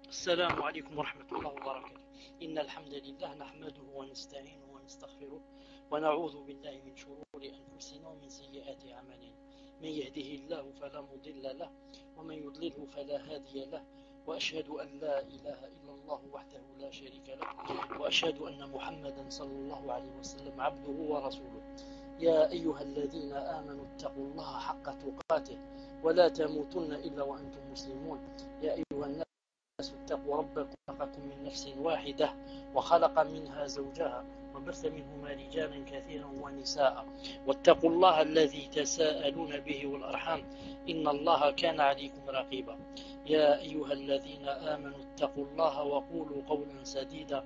السلام عليكم ورحمة الله وبركاته. إن الحمد لله نحمده ونستعينه ونستغفره ونعوذ بالله من شرور أنفسنا ومن سيئات أعمالنا. من يهده الله فلا مضل له ومن يضلله فلا هادي له، وأشهد أن لا إله إلا الله وحده لا شريك له، وأشهد أن محمدا صلى الله عليه وسلم عبده ورسوله. يا أيها الذين آمنوا اتقوا الله حق تقاته ولا تموتن إلا وأنتم مسلمون. يا أيها الناس اتقوا ربكم خلقكم من نفس واحدة وخلق منها زوجها وبث منهما رجالا كثيرا ونساء، واتقوا الله الذي تساءلون به والأرحام إن الله كان عليكم رقيبا. يا أيها الذين آمنوا اتقوا الله وقولوا قولا سديدا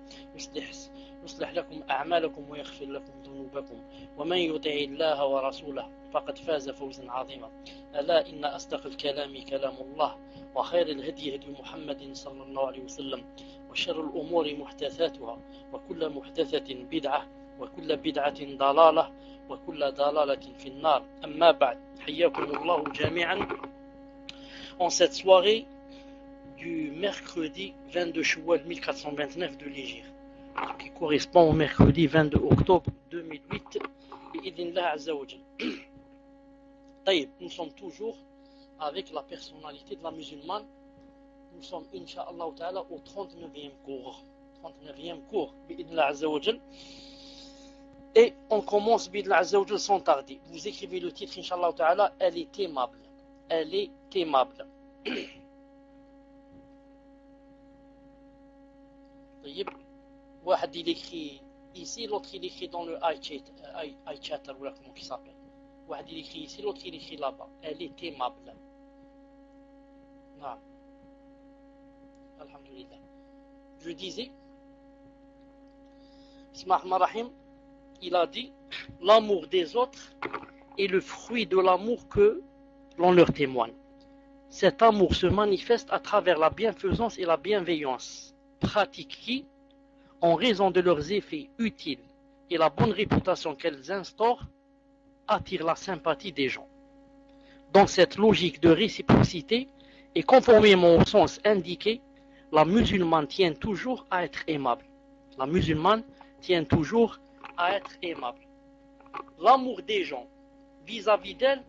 يصلح لكم أعمالكم ويغفر لكم ذنوبكم، ومن يطع الله ورسوله فقد فاز فوزا عظيما. ألا إن أصدق الكلام كلام الله، وخير الهدي هدي محمد صلى الله عليه وسلم، وشر الأمور محدثاتها، وكل محدثة بدعة، وكل بدعة ضلالة، وكل ضلالة في النار. أما بعد، حياكم الله جميعا en cette soirée du mercredi 22 Choual 1429 de l'Hégire, qui correspond au mercredi 22 octobre 2008. Bi'idhnillah Azza wa Jal. Nous sommes toujours avec la personnalité de la musulmane. Nous sommes, Inch'Allah Ta'ala, au 39e cours. 39e cours, Bi'idhnillah Azza wa Jal. Et on commence, Bi'idhnillah Azza wa Jal, sans tarder. Vous écrivez le titre, Inch'Allah Ta'ala, elle est aimable. Elle est aimable. واحد il écrit ici, l'autre il écrit dans le iChat, ou là comment il s'appelle. واحد il écrit ici, l'autre il écrit là-bas. Elle est aimable. Non. Alhamdulillah. Je disais, Bismillahirrahmanirrahim, il a dit, l'amour des autres est le fruit de l'amour que l'on leur témoigne. Cet amour se manifeste à travers la bienfaisance et la bienveillance pratiques qui, en raison de leurs effets utiles et la bonne réputation qu'elles instaurent, attirent la sympathie des gens. Dans cette logique de réciprocité et conformément au sens indiqué, la musulmane tient toujours à être aimable. La musulmane tient toujours à être aimable. L'amour des gens vis-à-vis d'elle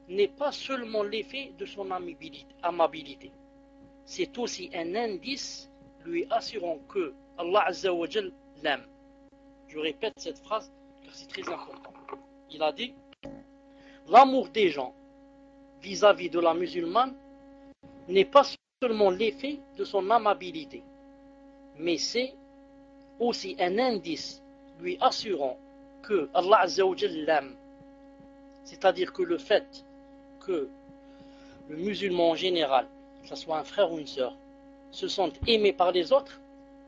n'est pas seulement l'effet de son amabilité. C'est aussi un indice lui assurant que Allah Azza wa Jal l'aime. Je répète cette phrase car c'est très important. Il a dit, l'amour des gens vis-à-vis de la musulmane n'est pas seulement l'effet de son amabilité, mais c'est aussi un indice lui assurant que Allah Azza wa Jal l'aime. C'est-à-dire que le fait que le musulman en général, que ce soit un frère ou une sœur, se sente aimé par les autres,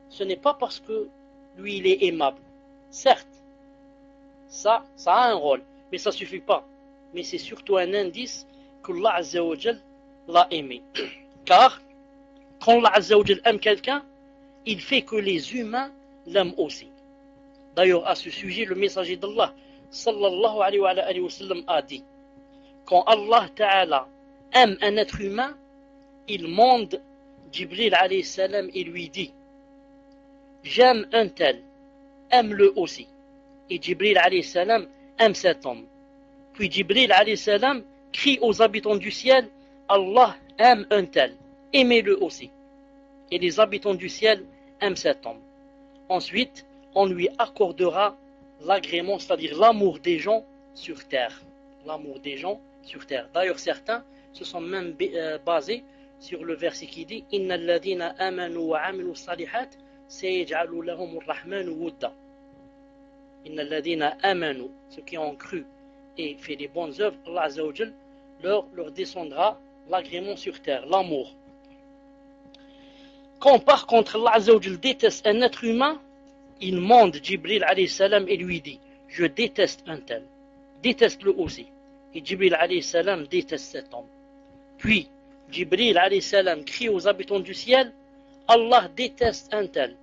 ce n'est pas parce que lui il est aimable. Certes, ça a un rôle, mais ça ne suffit pas. Mais c'est surtout un indice que Allah Azza wa Jal l'a aimé. Car quand Allah Azza wa Jal aime quelqu'un, il fait que les humains l'aiment aussi. D'ailleurs, à ce sujet, le messager d'Allah sallallahu alayhi wa sallam a dit, quand Allah Ta'ala aime un être humain, il mande Jibril alayhi salam et lui dit, j'aime un tel, aime-le aussi. Et Jibril alayhi salam aime cet homme. Puis Jibril alayhi salam crie aux habitants du ciel, Allah aime un tel, aimez-le aussi. Et les habitants du ciel aiment cet homme. Ensuite, on lui accordera l'agrément, c'est-à-dire l'amour des gens sur terre. L'amour des gens sur terre. D'ailleurs, certains se sont même basés sur le verset qui dit Inna alladhina amanu wa amilu salihat sayaj'alu lahum ar-rahmanu wudda. Inna alladhina amanu, ceux qui ont cru et fait des bonnes œuvres, Allah Azza wa Jal leur descendra l'agrément sur terre, l'amour. Quand par contre Allah Azza wa Jal déteste un être humain, il mande Jibril alayhi salam et lui dit, je déteste un tel, déteste-le aussi. Et Jibril alayhi salam déteste cet homme. Puis Jibril alayhi salam crie aux habitants du ciel, Allah déteste un tel,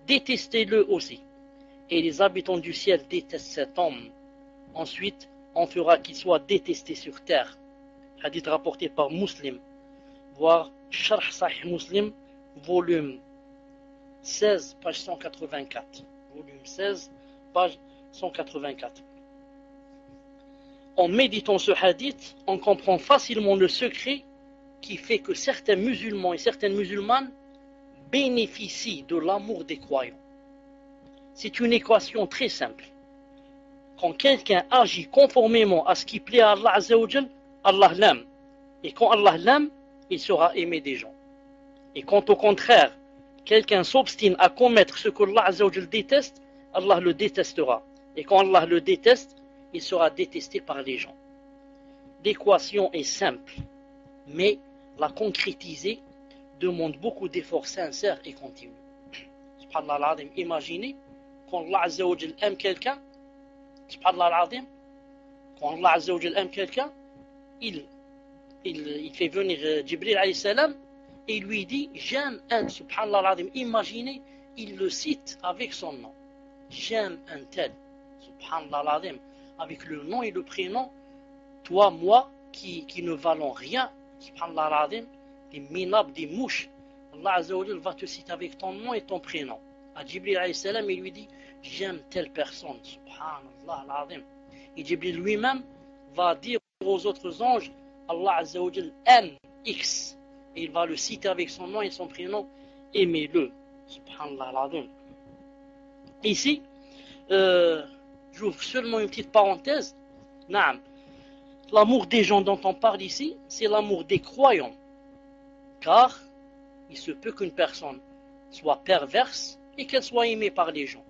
détestez-le aussi. Et les habitants du ciel détestent cet homme. Ensuite, on fera qu'il soit détesté sur terre. Hadith rapporté par Muslim, voire Sharh Sahih Muslim, volume 16, page 184. Volume 16, page 184. En méditant ce hadith, on comprend facilement le secret qui fait que certains musulmans et certaines musulmanes bénéficient de l'amour des croyants. C'est une équation très simple. Quand quelqu'un agit conformément à ce qui plaît à Allah Azza wa Jal, Allah l'aime. Et quand Allah l'aime, il sera aimé des gens. Et quand au contraire, quelqu'un s'obstine à commettre ce que Allah Azza wa Jal déteste, Allah le détestera. Et quand Allah le déteste, il sera détesté par les gens. L'équation est simple, mais la concrétiser demande beaucoup d'efforts sincères et continus. Subhanallah al-Azim, imaginez quand Allah Azza wa Jal aime quelqu'un, Subhanallah al-Azim, quand Allah Azza wa Jal aime quelqu'un, il fait venir Jibril alayhi salam et il lui dit j'aime un, Subhanallah al-Azim, imaginez, il le cite avec son nom. J'aime un tel, Subhanallah al-Azim, avec le nom et le prénom, toi, moi, qui ne valons rien, Subhanallah al-Azim, des minables, des mouches, Allah Azza wa Jal va te citer avec ton nom et ton prénom. À Jibril alayhi salam, il lui dit j'aime telle personne, Subhanallah al-Azim. Et Jibril lui-même va dire aux autres anges Allah Azza wa Jal aime X. Et il va le citer avec son nom et son prénom, aimez-le, Subhanallah al-Azim. Ici, j'ouvre seulement une petite parenthèse. Naam. L'amour des gens dont on parle ici, c'est l'amour des croyants. Car il se peut qu'une personne soit perverse et qu'elle soit aimée par les gens.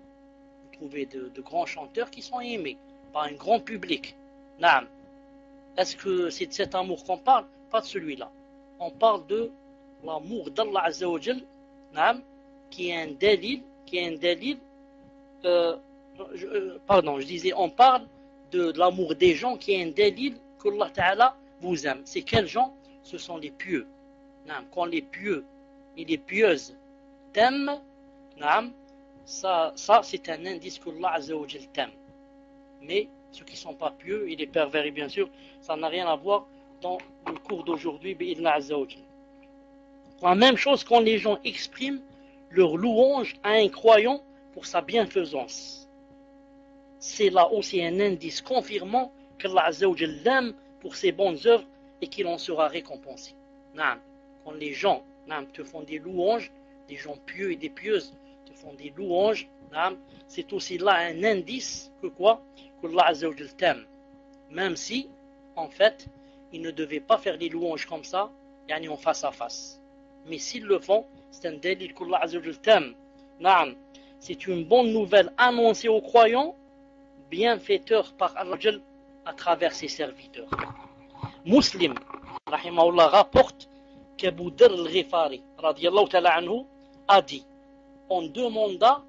Vous trouvez de grands chanteurs qui sont aimés par un grand public. Naam. Est-ce que c'est de cet amour qu'on parle? Pas de celui-là. On parle de l'amour d'Allah Azza wa Jal, naam, qui est un dalil, je disais, on parle de l'amour des gens qui est un dalil que Allah Ta'ala vous aime. C'est quels gens? Ce sont les pieux. Naam, quand les pieux et les pieuses t'aiment, naam, ça c'est un indice que Allah Azza wa Jal t'aime. Mais ceux qui ne sont pas pieux et les pervers, bien sûr, ça n'a rien à voir dans le cours d'aujourd'hui, bi'idhna Azza wa Jal. La même chose quand les gens expriment leur louange à un croyant pour sa bienfaisance. C'est là aussi un indice confirmant qu'Allah Azza wa Jal l'aime pour ses bonnes œuvres et qu'il en sera récompensé. Naam. Quand les gens te font des louanges, des gens pieux et des pieuses te font des louanges, c'est aussi là un indice que quoi? qu'Allah Azza wa Jal t'aime. Même si, en fait, ils ne devaient pas faire des louanges comme ça, yani en face à face. Mais s'ils le font, c'est un délit qu'Allah Azza wa Jal t'aime. Naam. C'est une bonne nouvelle annoncée aux croyants, bienfaiteur par Allah à travers ses serviteurs. Muslim, rahimahullah, rapporte qu'Abu Dharr al-Ghifari, radiyallahu ta'ala anhu, a dit, on demanda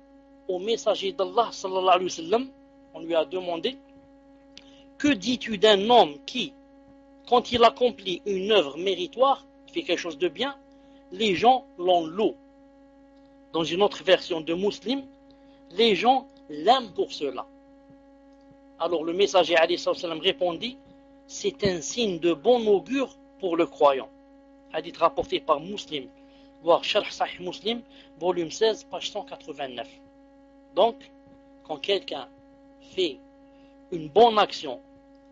au messager d'Allah, sallallahu alayhi wa sallam, on lui a demandé, que dis-tu d'un homme qui, quand il accomplit une œuvre méritoire, il fait quelque chose de bien, les gens l'en louent. Dans une autre version de Muslim, les gens l'aiment pour cela. Alors le messager alayhi salam répondit, c'est un signe de bon augure pour le croyant. Hadith rapporté par Muslim, voir Sharh Sahih Muslim, volume 16, page 189. Donc, quand quelqu'un fait une bonne action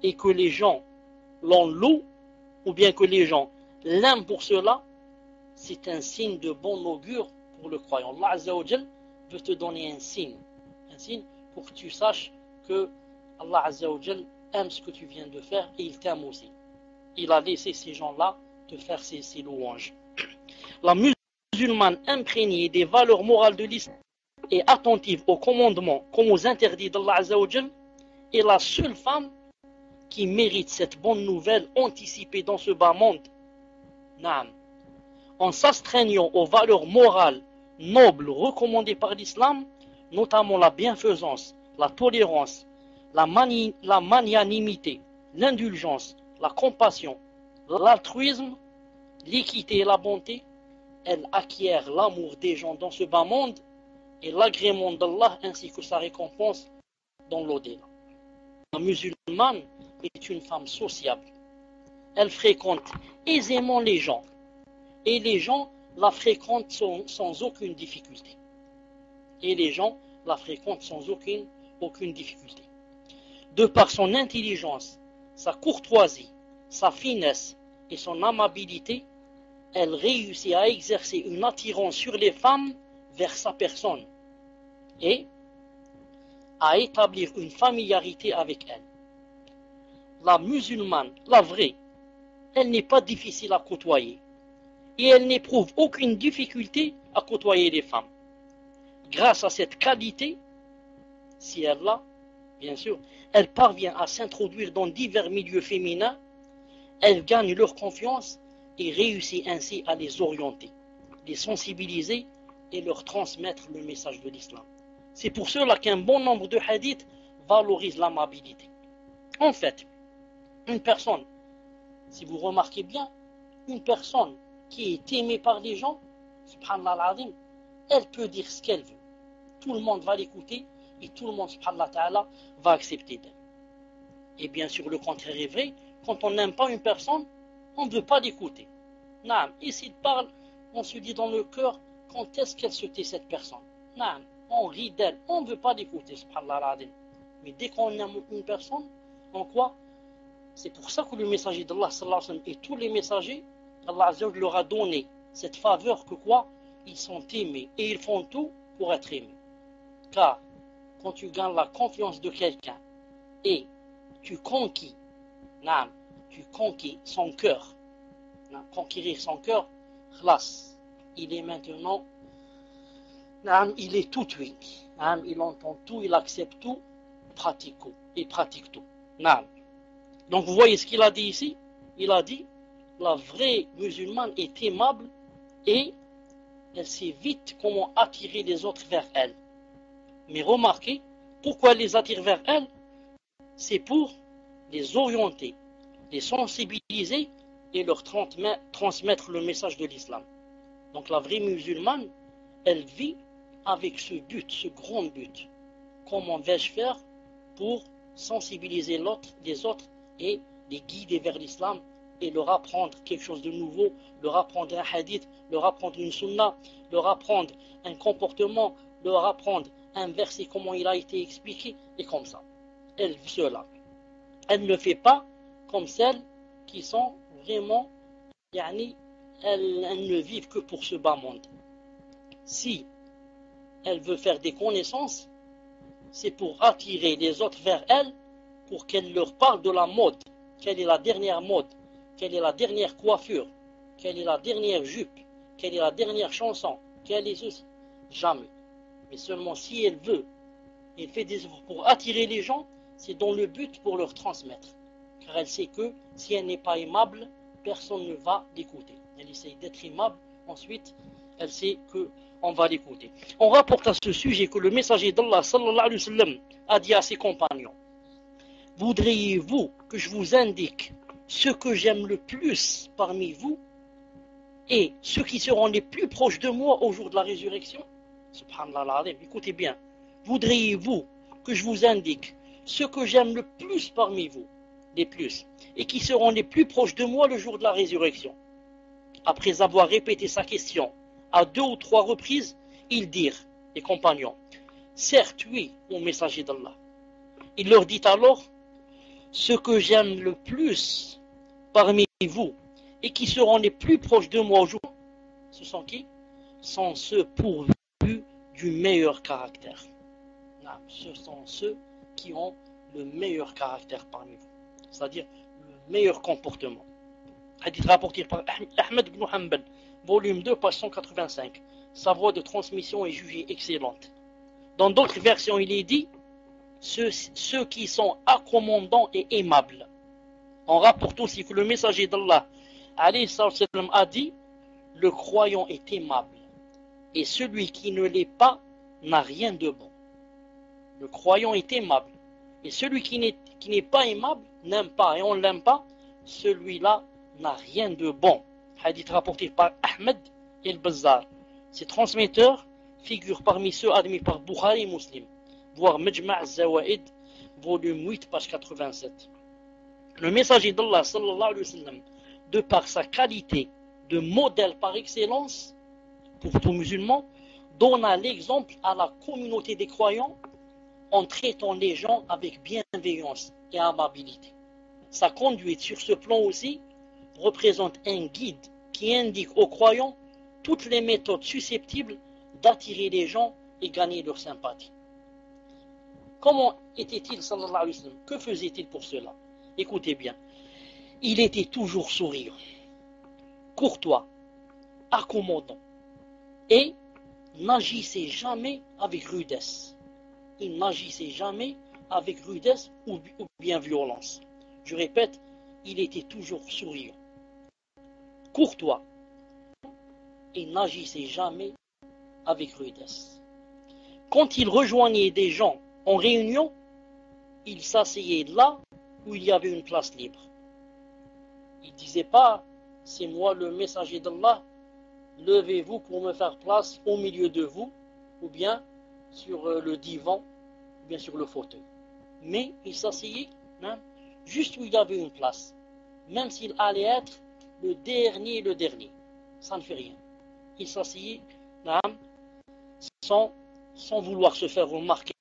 et que les gens l'en louent, ou bien que les gens l'aiment pour cela, c'est un signe de bon augure pour le croyant. Allah Azza wa Jal veut te donner un signe pour que tu saches que Allah Azza wa Jal aime ce que tu viens de faire et il t'aime aussi. Il a laissé ces gens-là te faire ces louanges. La musulmane imprégnée des valeurs morales de l'islam et attentive aux commandements comme aux interdits d'Allah Azza wa Jal est la seule femme qui mérite cette bonne nouvelle anticipée dans ce bas monde. Naam. En s'astreignant aux valeurs morales nobles recommandées par l'islam, notamment la bienfaisance, la tolérance, la magnanimité, l'indulgence, la compassion, l'altruisme, l'équité et la bonté, elle acquiert l'amour des gens dans ce bas monde et l'agrément d'Allah ainsi que sa récompense dans l'au-delà. La musulmane est une femme sociable. Elle fréquente aisément les gens et les gens la fréquentent sans aucune difficulté. Et les gens la fréquentent sans aucune difficulté. De par son intelligence, sa courtoisie, sa finesse et son amabilité, elle réussit à exercer une attirance sur les femmes vers sa personne et à établir une familiarité avec elles. La musulmane, la vraie, elle n'est pas difficile à côtoyer et elle n'éprouve aucune difficulté à côtoyer les femmes. Grâce à cette qualité, si elle l'a, bien sûr, elle parvient à s'introduire dans divers milieux féminins, elle gagne leur confiance et réussit ainsi à les orienter, les sensibiliser et leur transmettre le message de l'islam. C'est pour cela qu'un bon nombre de hadiths valorisent l'amabilité. En fait, une personne, si vous remarquez bien, une personne qui est aimée par les gens, subhanallah al-azim, elle peut dire ce qu'elle veut. Tout le monde va l'écouter et tout le monde, subhanallah ta'ala, va accepter d'elle. Et bien sûr, le contraire est vrai. Quand on n'aime pas une personne, on ne veut pas l'écouter. Naam, et s'il parle, on se dit dans le cœur, quand est-ce qu'elle se tait cette personne? Naam, on rit d'elle, on ne veut pas l'écouter, subhanallah al-azim. Mais dès qu'on aime une personne, en quoi? C'est pour ça que le messager d'Allah, sallallahu alayhi wa sallam, et tous les messagers, Allah azza wa jalla leur a donné cette faveur que quoi? Ils sont aimés et ils font tout pour être aimés. Car quand tu gagnes la confiance de quelqu'un et tu conquis son cœur, conquérir son cœur, khlas, il est maintenant, il est tout oui, il entend tout, il accepte tout, il pratique tout. Donc vous voyez ce qu'il a dit ici? Il a dit, la vraie musulmane est aimable et elle sait vite comment attirer les autres vers elle. Mais remarquez, pourquoi elle les attire vers elle? C'est pour les orienter, les sensibiliser et leur transmettre le message de l'islam. Donc la vraie musulmane, elle vit avec ce but, ce grand but. Comment vais-je faire pour sensibiliser les autres et les guider vers l'islam et leur apprendre quelque chose de nouveau, leur apprendre un hadith, leur apprendre une sunna, leur apprendre un comportement, leur apprendre un verset, comment il a été expliqué, et comme ça. Elle vit cela. Elle ne fait pas comme celles qui sont vraiment, elles ne vivent que pour ce bas monde. Si elle veut faire des connaissances, c'est pour attirer les autres vers elle, pour qu'elle leur parle de la mode, quelle est la dernière mode, quelle est la dernière coiffure, quelle est la dernière jupe, quelle est la dernière chanson, quelle est ceci. Jamais. Mais seulement si elle veut, elle fait des efforts pour attirer les gens, c'est dans le but pour leur transmettre. Car elle sait que si elle n'est pas aimable, personne ne va l'écouter. Elle essaye d'être aimable, ensuite elle sait qu'on va l'écouter. On rapporte à ce sujet que le messager d'Allah sallallahu alayhi wa sallam a dit à ses compagnons, voudriez-vous que je vous indique ce que j'aime le plus parmi vous et ceux qui seront les plus proches de moi au jour de la résurrection? Subhanallah, écoutez bien. Voudriez-vous que je vous indique ce que j'aime le plus parmi vous, les plus, et qui seront les plus proches de moi le jour de la résurrection? Après avoir répété sa question à 2 ou 3 reprises, ils dirent, les compagnons, certes oui, mon messager d'Allah. Il leur dit alors, ce que j'aime le plus parmi vous et qui seront les plus proches de moi au jour, ce sont qui? Sont ceux pourvus du meilleur caractère. Non, ce sont ceux qui ont le meilleur caractère parmi vous, c'est-à-dire le meilleur comportement. Hadith rapporté par Ahmed ibn Hanbal, volume 2, page 185. Sa voie de transmission est jugée excellente. Dans d'autres versions, il est dit ceux qui sont accommodants et aimables. On rapporte aussi que le messager d'Allah a dit, le croyant est aimable et celui qui ne l'est pas n'a rien de bon. Le croyant est aimable et celui qui n'est pas aimable, n'aime pas et on ne l'aime pas, celui-là n'a rien de bon. Hadith rapporté par Ahmed et al-Bazzar. Ces transmetteurs figurent parmi ceux admis par Bukhari et Muslim, voire Majma' al-Zawaid, volume 8, page 87. Le messager d'Allah, sallallahu alayhi wa sallam, de par sa qualité de modèle par excellence, pour tout musulman, donna l'exemple à la communauté des croyants en traitant les gens avec bienveillance et amabilité. Sa conduite sur ce plan aussi représente un guide qui indique aux croyants toutes les méthodes susceptibles d'attirer les gens et gagner leur sympathie. Comment était-il, sallallahu alayhi wa sallam? Que faisait-il pour cela? Écoutez bien. Il était toujours souriant, courtois, accommodant et n'agissait jamais avec rudesse. Il n'agissait jamais avec rudesse ou bien violence. Je répète, il était toujours souriant, courtois et n'agissait jamais avec rudesse. Quand il rejoignait des gens en réunion, il s'asseyait là où il y avait une place libre. Il ne disait pas, c'est moi le messager d'Allah, levez-vous pour me faire place au milieu de vous, ou bien sur le divan, ou bien sur le fauteuil. Mais il s'asseyait juste où il y avait une place, même s'il allait être le dernier, ça ne fait rien. Il s'asseyait sans vouloir se faire remarquer.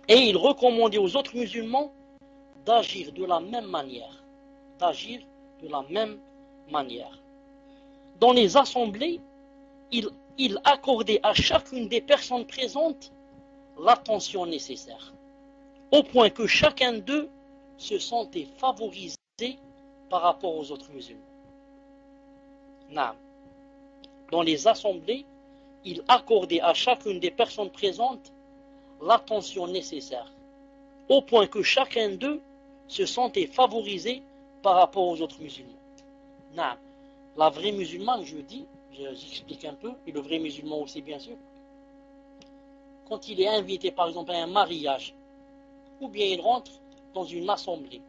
Et il recommandait aux autres musulmans d'agir de la même manière. Dans les assemblées, il accordait à chacune des personnes présentes l'attention nécessaire, au point que chacun d'eux se sentait favorisé par rapport aux autres musulmans. Dans les assemblées, il accordait à chacune des personnes présentes l'attention nécessaire, au point que chacun d'eux se sentait favorisé par rapport aux autres musulmans. La vraie musulmane, j'explique un peu, et le vrai musulman aussi bien sûr, quand il est invité par exemple à un mariage, ou bien il rentre dans une assemblée,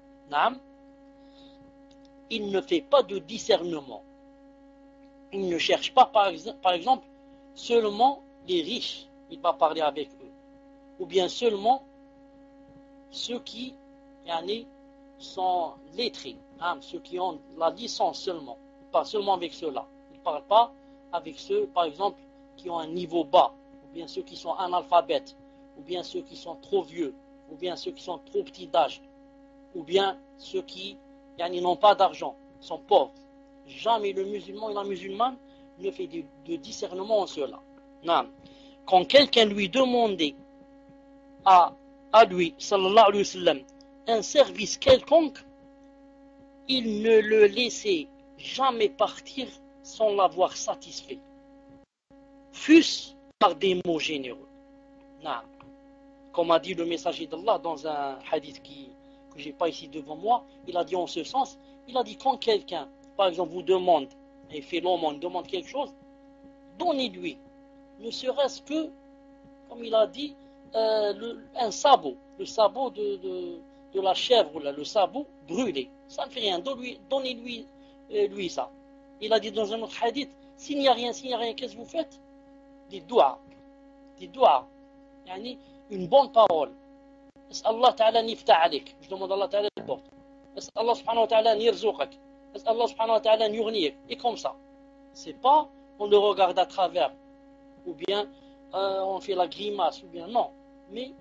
il ne fait pas de discernement. Il ne cherche pas par exemple seulement les riches, il va parler avec eux, ou bien seulement ceux qui sont lettrés, ceux qui ont la licence seulement, pas seulement avec ceux-là. Il ne parle pas avec ceux, par exemple, qui ont un niveau bas, ou bien ceux qui sont analphabètes, ou bien ceux qui sont trop vieux, ou bien ceux qui sont trop petits d'âge, ou bien ceux qui n'ont pas d'argent, sont pauvres. Jamais le musulman et la musulmane ne fait de discernement en cela. Quand quelqu'un lui demandait à lui, sallallahu alayhi wa sallam, un service quelconque, il ne le laissait jamais partir sans l'avoir satisfait, fût-ce par des mots généreux. Comme a dit le messager d'Allah dans un hadith que je n'ai pas ici devant moi, il a dit en ce sens, il a dit quand quelqu'un, par exemple, vous demande, et fait l'aumône, demande quelque chose, donnez-lui, ne serait-ce que, comme il a dit, un sabot, le sabot de la chèvre, le sabot brûlé. Ça ne fait rien, donnez-lui lui ça. Il a dit dans un autre hadith, s'il n'y a rien, qu'est-ce que vous faites? Des doigts, une bonne parole. Allah ta'ala nifta alik, je demande à Allah ta'ala le porte. Allah subhanahu wa ta'ala nirzuqak. Allah subhanahu wa ta'ala nurniek. Et comme ça. C'est pas on le regarde à travers, ou bien on fait la grimace, ou bien non. Mais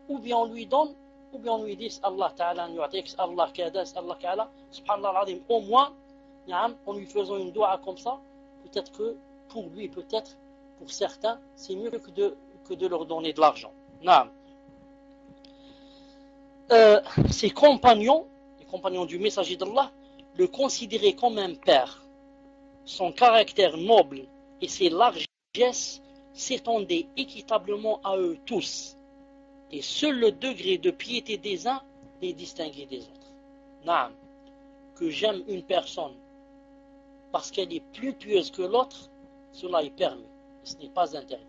ou bien on lui donne, ou bien on lui dit Allah ta'ala nu'atik, Allah kada, Allah ta'ala, subhanallah al-azim. Au moins, en lui faisant une doua comme ça, peut-être que pour lui, peut-être pour certains, c'est mieux que de leur donner de l'argent. Ses compagnons, les compagnons du messager d'Allah, le considéraient comme un père. Son caractère noble et ses largesses s'étendaient équitablement à eux tous. Et seul le degré de piété des uns les distinguait des autres. Que j'aime une personne parce qu'elle est plus pieuse que l'autre, cela est permis. Ce n'est pas interdit.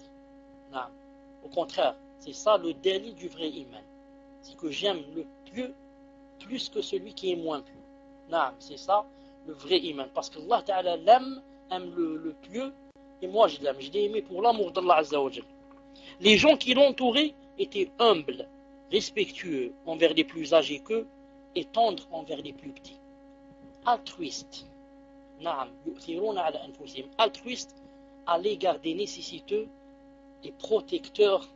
Au contraire, c'est ça le délit du vrai iman. C'est que j'aime le pieux plus que celui qui est moins pieux. C'est ça le vrai iman. Parce que Allah Ta'ala aime le pieux, et moi je l'aime. Je l'ai aimé pour l'amour d'Allah Azza wa Jal. Les gens qui l'entouraient étaient humbles, respectueux envers les plus âgés qu'eux, et tendres envers les plus petits. Altruistes. altruiste à l'égard des nécessiteux et protecteur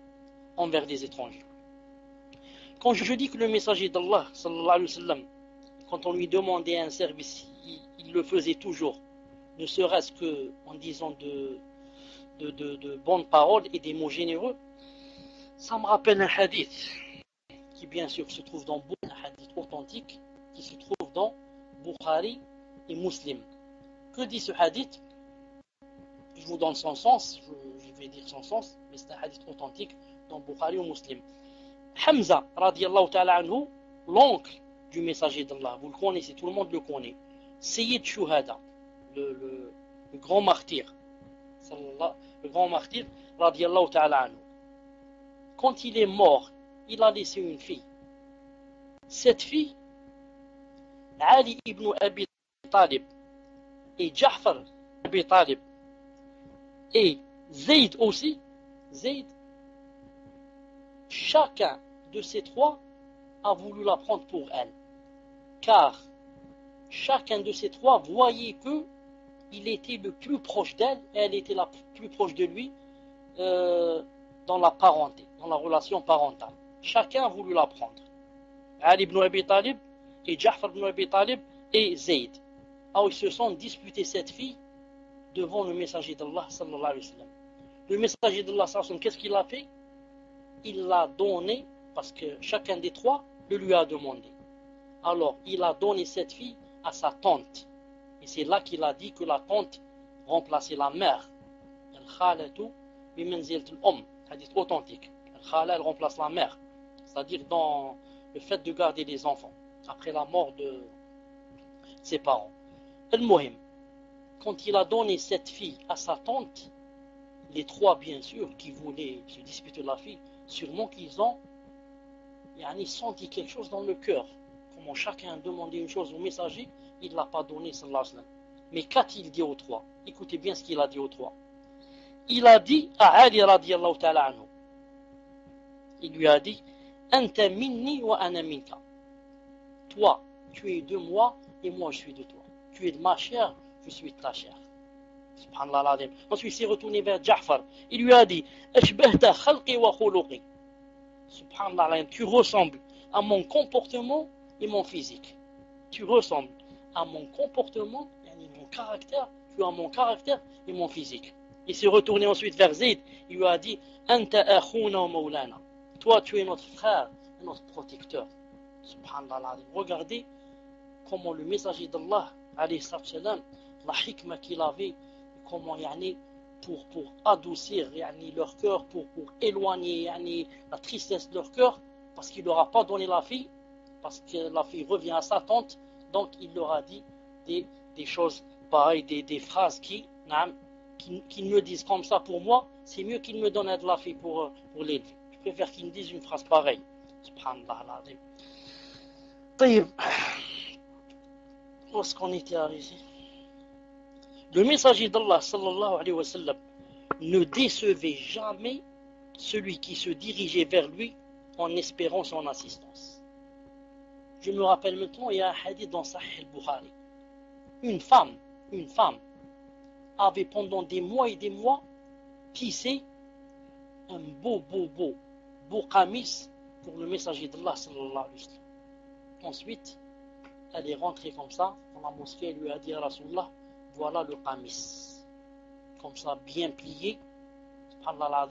envers des étrangers. Quand je dis que le messager d'Allah, sallallahu alayhi wa sallam, quand on lui demandait un service, il le faisait toujours, ne serait-ce qu'en disant de bonnes paroles et des mots généreux. Ça me rappelle un hadith qui bien sûr se trouve dans un hadith authentique qui se trouve dans Bukhari et Muslim. Que dit ce hadith? Je vous donne son sens, je vais dire son sens, mais c'est un hadith authentique dans Bukhari ou Muslim. Hamza, radiallahu ta'ala anhu, l'oncle du messager d'Allah, vous le connaissez, tout le monde le connaît. Sayyid Shuhada, le grand martyr, radiallahu ta'ala anhu. Quand il est mort, il a laissé une fille. Cette fille, Ali ibn Abi Talib et Ja'far ibn Abi Talib et Zayd aussi, chacun de ces trois a voulu la prendre pour elle. Car chacun de ces trois voyait que il était le plus proche d'elle et elle était la plus proche de lui dans la parenté, dans la relation parentale. Chacun a voulu la prendre. Ali ibn Abi Talib et Ja'far ibn Abi Talib et Zayd. Alors ils se sont disputés cette fille devant le messager d'Allah sallallahu alayhi wa sallam. Le messager d'Allah sallallahu alayhi wa sallam, qu'est-ce qu'il a fait? Il l'a donné parce que chacun des trois le lui a demandé. Alors il a donné cette fille à sa tante. Et c'est là qu'il a dit que la tante remplaçait la mère. Al-khalatu bimanzilat al-umm. Hadith authentique. Al-khala, elle remplace la mère. C'est-à-dire dans le fait de garder les enfants après la mort de ses parents. Al-Muhim, quand il a donné cette fille à sa tante, les trois bien sûr qui voulaient se disputer de la fille, sûrement qu'ils ont senti quelque chose dans le cœur. Comment chacun a demandé une chose au messager, il ne l'a pas donné, sallallahu alayhi wa sallam. Mais qu'a-t-il dit aux trois? Écoutez bien ce qu'il a dit aux trois. Il a dit à Ali radiyallahu ta'ala anhu, il lui a dit, Anta minni wa ana minka. Toi, tu es de moi et moi je suis de toi. Tu es de ma chair, je suis de ta chair. Subhanallah l'azim. Ensuite il s'est retourné vers Ja'far. Il lui a dit, Ashbahta khalqi wa khuluqi. Subhanallah l'azim. Tu ressembles à mon comportement et mon physique. Tu ressembles à mon comportement et mon caractère. Tu as mon caractère et mon physique. Il s'est retourné ensuite vers Zayd. Il lui a dit, Anta akhuna wa maulana. Toi, tu es notre frère et notre protecteur. Subhanallah l'azim. Regardez comment le messager d'Allah, alayhi salam, la hikmah qu'il avait, comment pour adoucir leur cœur, pour éloigner la tristesse de leur cœur, parce qu'il ne leur a pas donné la fille, parce que la fille revient à sa tante, donc il leur a dit des choses pareilles, des phrases qui me disent comme ça pour moi, c'est mieux qu'ils me donnent de la fille pour l'élever. Je préfère qu'ils me disent une phrase pareille. Subhanallah l'azim. Taïb. Où est-ce qu'on était arrivé? Le messager d'Allah sallallahu alayhi wa sallam ne décevait jamais celui qui se dirigeait vers lui en espérant son assistance. Je me rappelle maintenant, il y a un hadith dans Sahih al-Bukhari. Une femme avait pendant des mois et des mois tissé un beau qamis pour le messager d'Allah sallallahu alayhi wa sallam. Ensuite, elle est rentrée comme ça dans la mosquée et lui a dit à Rasulullah, voilà le qamis, comme ça bien plié, subhanallah.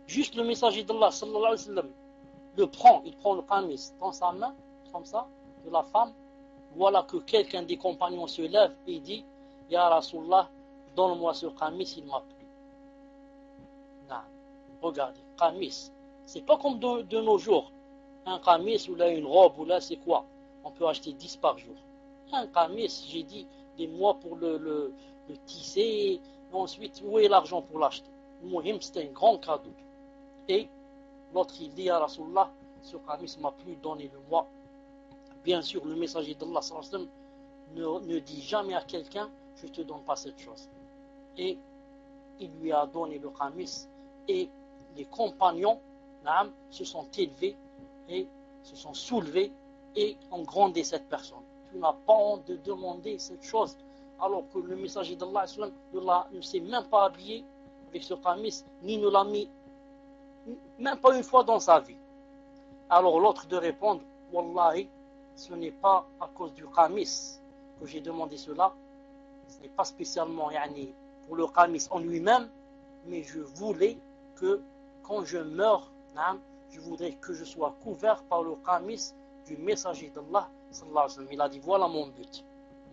Juste le messager d'Allah sallallahu alayhi wa sallam il prend le qamis dans sa main, comme ça, de la femme. Voilà que quelqu'un des compagnons se lève et dit, Ya Rasulullah, donne-moi ce qamis, il m'a plu. Non, regardez, qamis, c'est pas comme de nos jours. Un qamis ou là une robe ou là c'est quoi? On peut acheter 10 par jour. Un qamis, j'ai dit, des mois pour le tisser, et ensuite où est l'argent pour l'acheter? Mouhim, c'était un grand cadeau. Et l'autre il dit à Rasulullah, ce qamis m'a plu, donnez-le-moi. Bien sûr, le messager d'Allah sallallahu alayhi wa sallam ne dit jamais à quelqu'un, je ne te donne pas cette chose. Et il lui a donné le qamis et les compagnons se sont élevés et se sont soulevés et ont grondé cette personne. Tu n'as pas honte de demander cette chose alors que le messager d'Allah ne s'est même pas habillé avec ce qamis, ni ne l'a mis même pas une fois dans sa vie. Alors l'autre de répondre, Wallahi, ce n'est pas à cause du qamis que j'ai demandé cela, ce n'est pas spécialement pour le qamis en lui-même, mais je voulais que quand je meurs, je voudrais que je sois couvert par le qamis du messager d'Allah sallallahu alayhi wa sallam. Il a dit voilà mon but.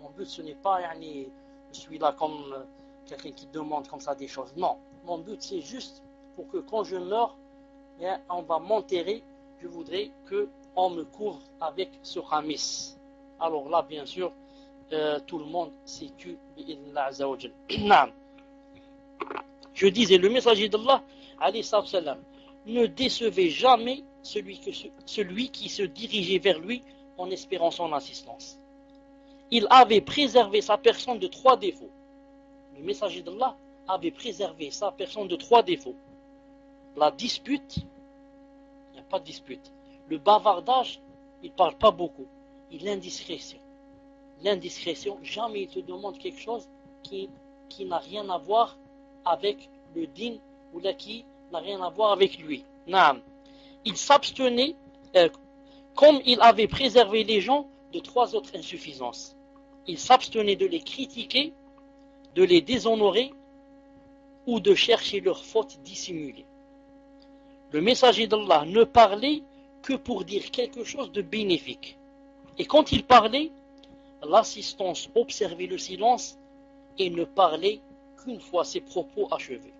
Mon but ce n'est pas je suis là comme quelqu'un qui demande comme ça des choses. Non, mon but c'est juste pour que quand je meurs, on va m'enterrer. Je voudrais qu'on me couvre avec ce qamis. Alors là bien sûr tout le monde s'est tu bi'idhnillah azza wa jal. Je disais, le messager d'Allah alayhi salam ne décevait jamais celui qui se dirigeait vers lui en espérant son assistance. Il avait préservé sa personne de 3 défauts. Le messager d'Allah avait préservé sa personne de 3 défauts. La dispute, il n'y a pas de dispute. Le bavardage, il ne parle pas beaucoup. Et l'indiscrétion. L'indiscrétion, jamais il te demande quelque chose qui n'a rien à voir avec le din ou qui n'a rien à voir avec lui. Naam. Il s'abstenait, comme il avait préservé les gens de 3 autres insuffisances. Il s'abstenait de les critiquer, de les déshonorer ou de chercher leurs fautes dissimulées. Le messager d'Allah ne parlait que pour dire quelque chose de bénéfique. Et quand il parlait, l'assistance observait le silence et ne parlait qu'une fois ses propos achevés.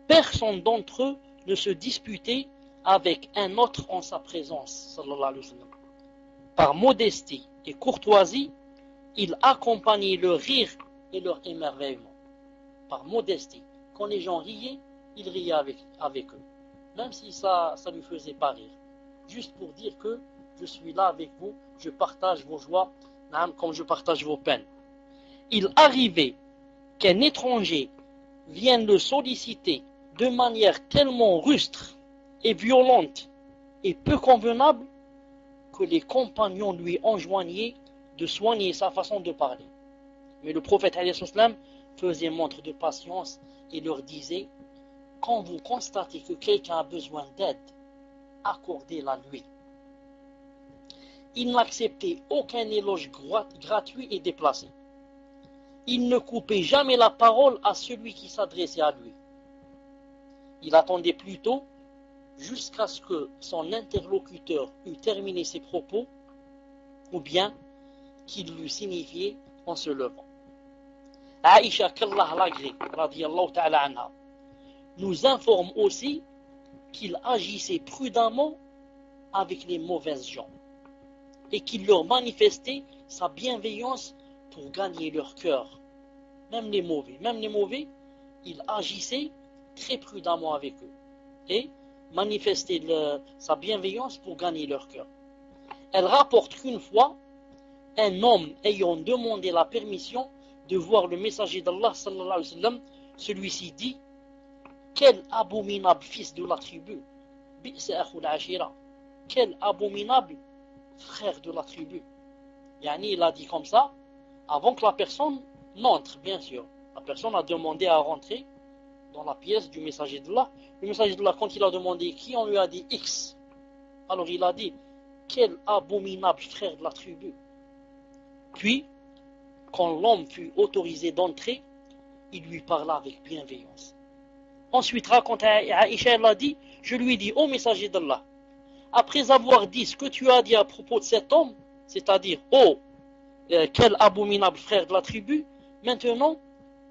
Personne d'entre eux ne se disputait avec un autre en sa présence, sallallahu alayhi wa sallam. Par modestie et courtoisie, il accompagnait leur rire et leur émerveillement. Par modestie, quand les gens riaient, il riait avec eux, même si ça lui faisait pas rire. Juste pour dire que je suis là avec vous, je partage vos joies, comme je partage vos peines. Il arrivait qu'un étranger vienne le solliciter de manière tellement rustre et violente et peu convenable que les compagnons lui enjoignaient de soigner sa façon de parler. Mais le prophète faisait montre de patience et leur disait: quand vous constatez que quelqu'un a besoin d'aide, accordez-la lui. Il n'acceptait aucun éloge gratuit et déplacé. Il ne coupait jamais la parole à celui qui s'adressait à lui. Il attendait plutôt jusqu'à ce que son interlocuteur eût terminé ses propos, ou bien qu'il l'eût signifié en se levant. Aïcha, qu'Allah l'agrée, radiyallahu ta'ala anha, nous informe aussi qu'il agissait prudemment avec les mauvaises gens et qu'il leur manifestait sa bienveillance pour gagner leur cœur. Même les mauvais, il agissait très prudemment avec eux et manifestait sa bienveillance pour gagner leur cœur. Elle rapporte qu'une fois, un homme ayant demandé la permission de voir le messager d'Allah sallallahu alayhi wa sallam, celui-ci dit: quel abominable fils de la tribu, quel abominable frère de la tribu. Il a dit comme ça avant que la personne n'entre, bien sûr. La personne a demandé à rentrer dans la pièce du messager d'Allah. Le messager d'Allah, quand il a demandé qui, on lui a dit X. Alors il a dit: quel abominable frère de la tribu. Puis, quand l'homme fut autorisé d'entrer, il lui parla avec bienveillance. Ensuite, raconte Aïcha, elle a dit: je lui dis, ô messager d'Allah, après avoir dit ce que tu as dit à propos de cet homme, c'est-à-dire, quel abominable frère de la tribu, maintenant,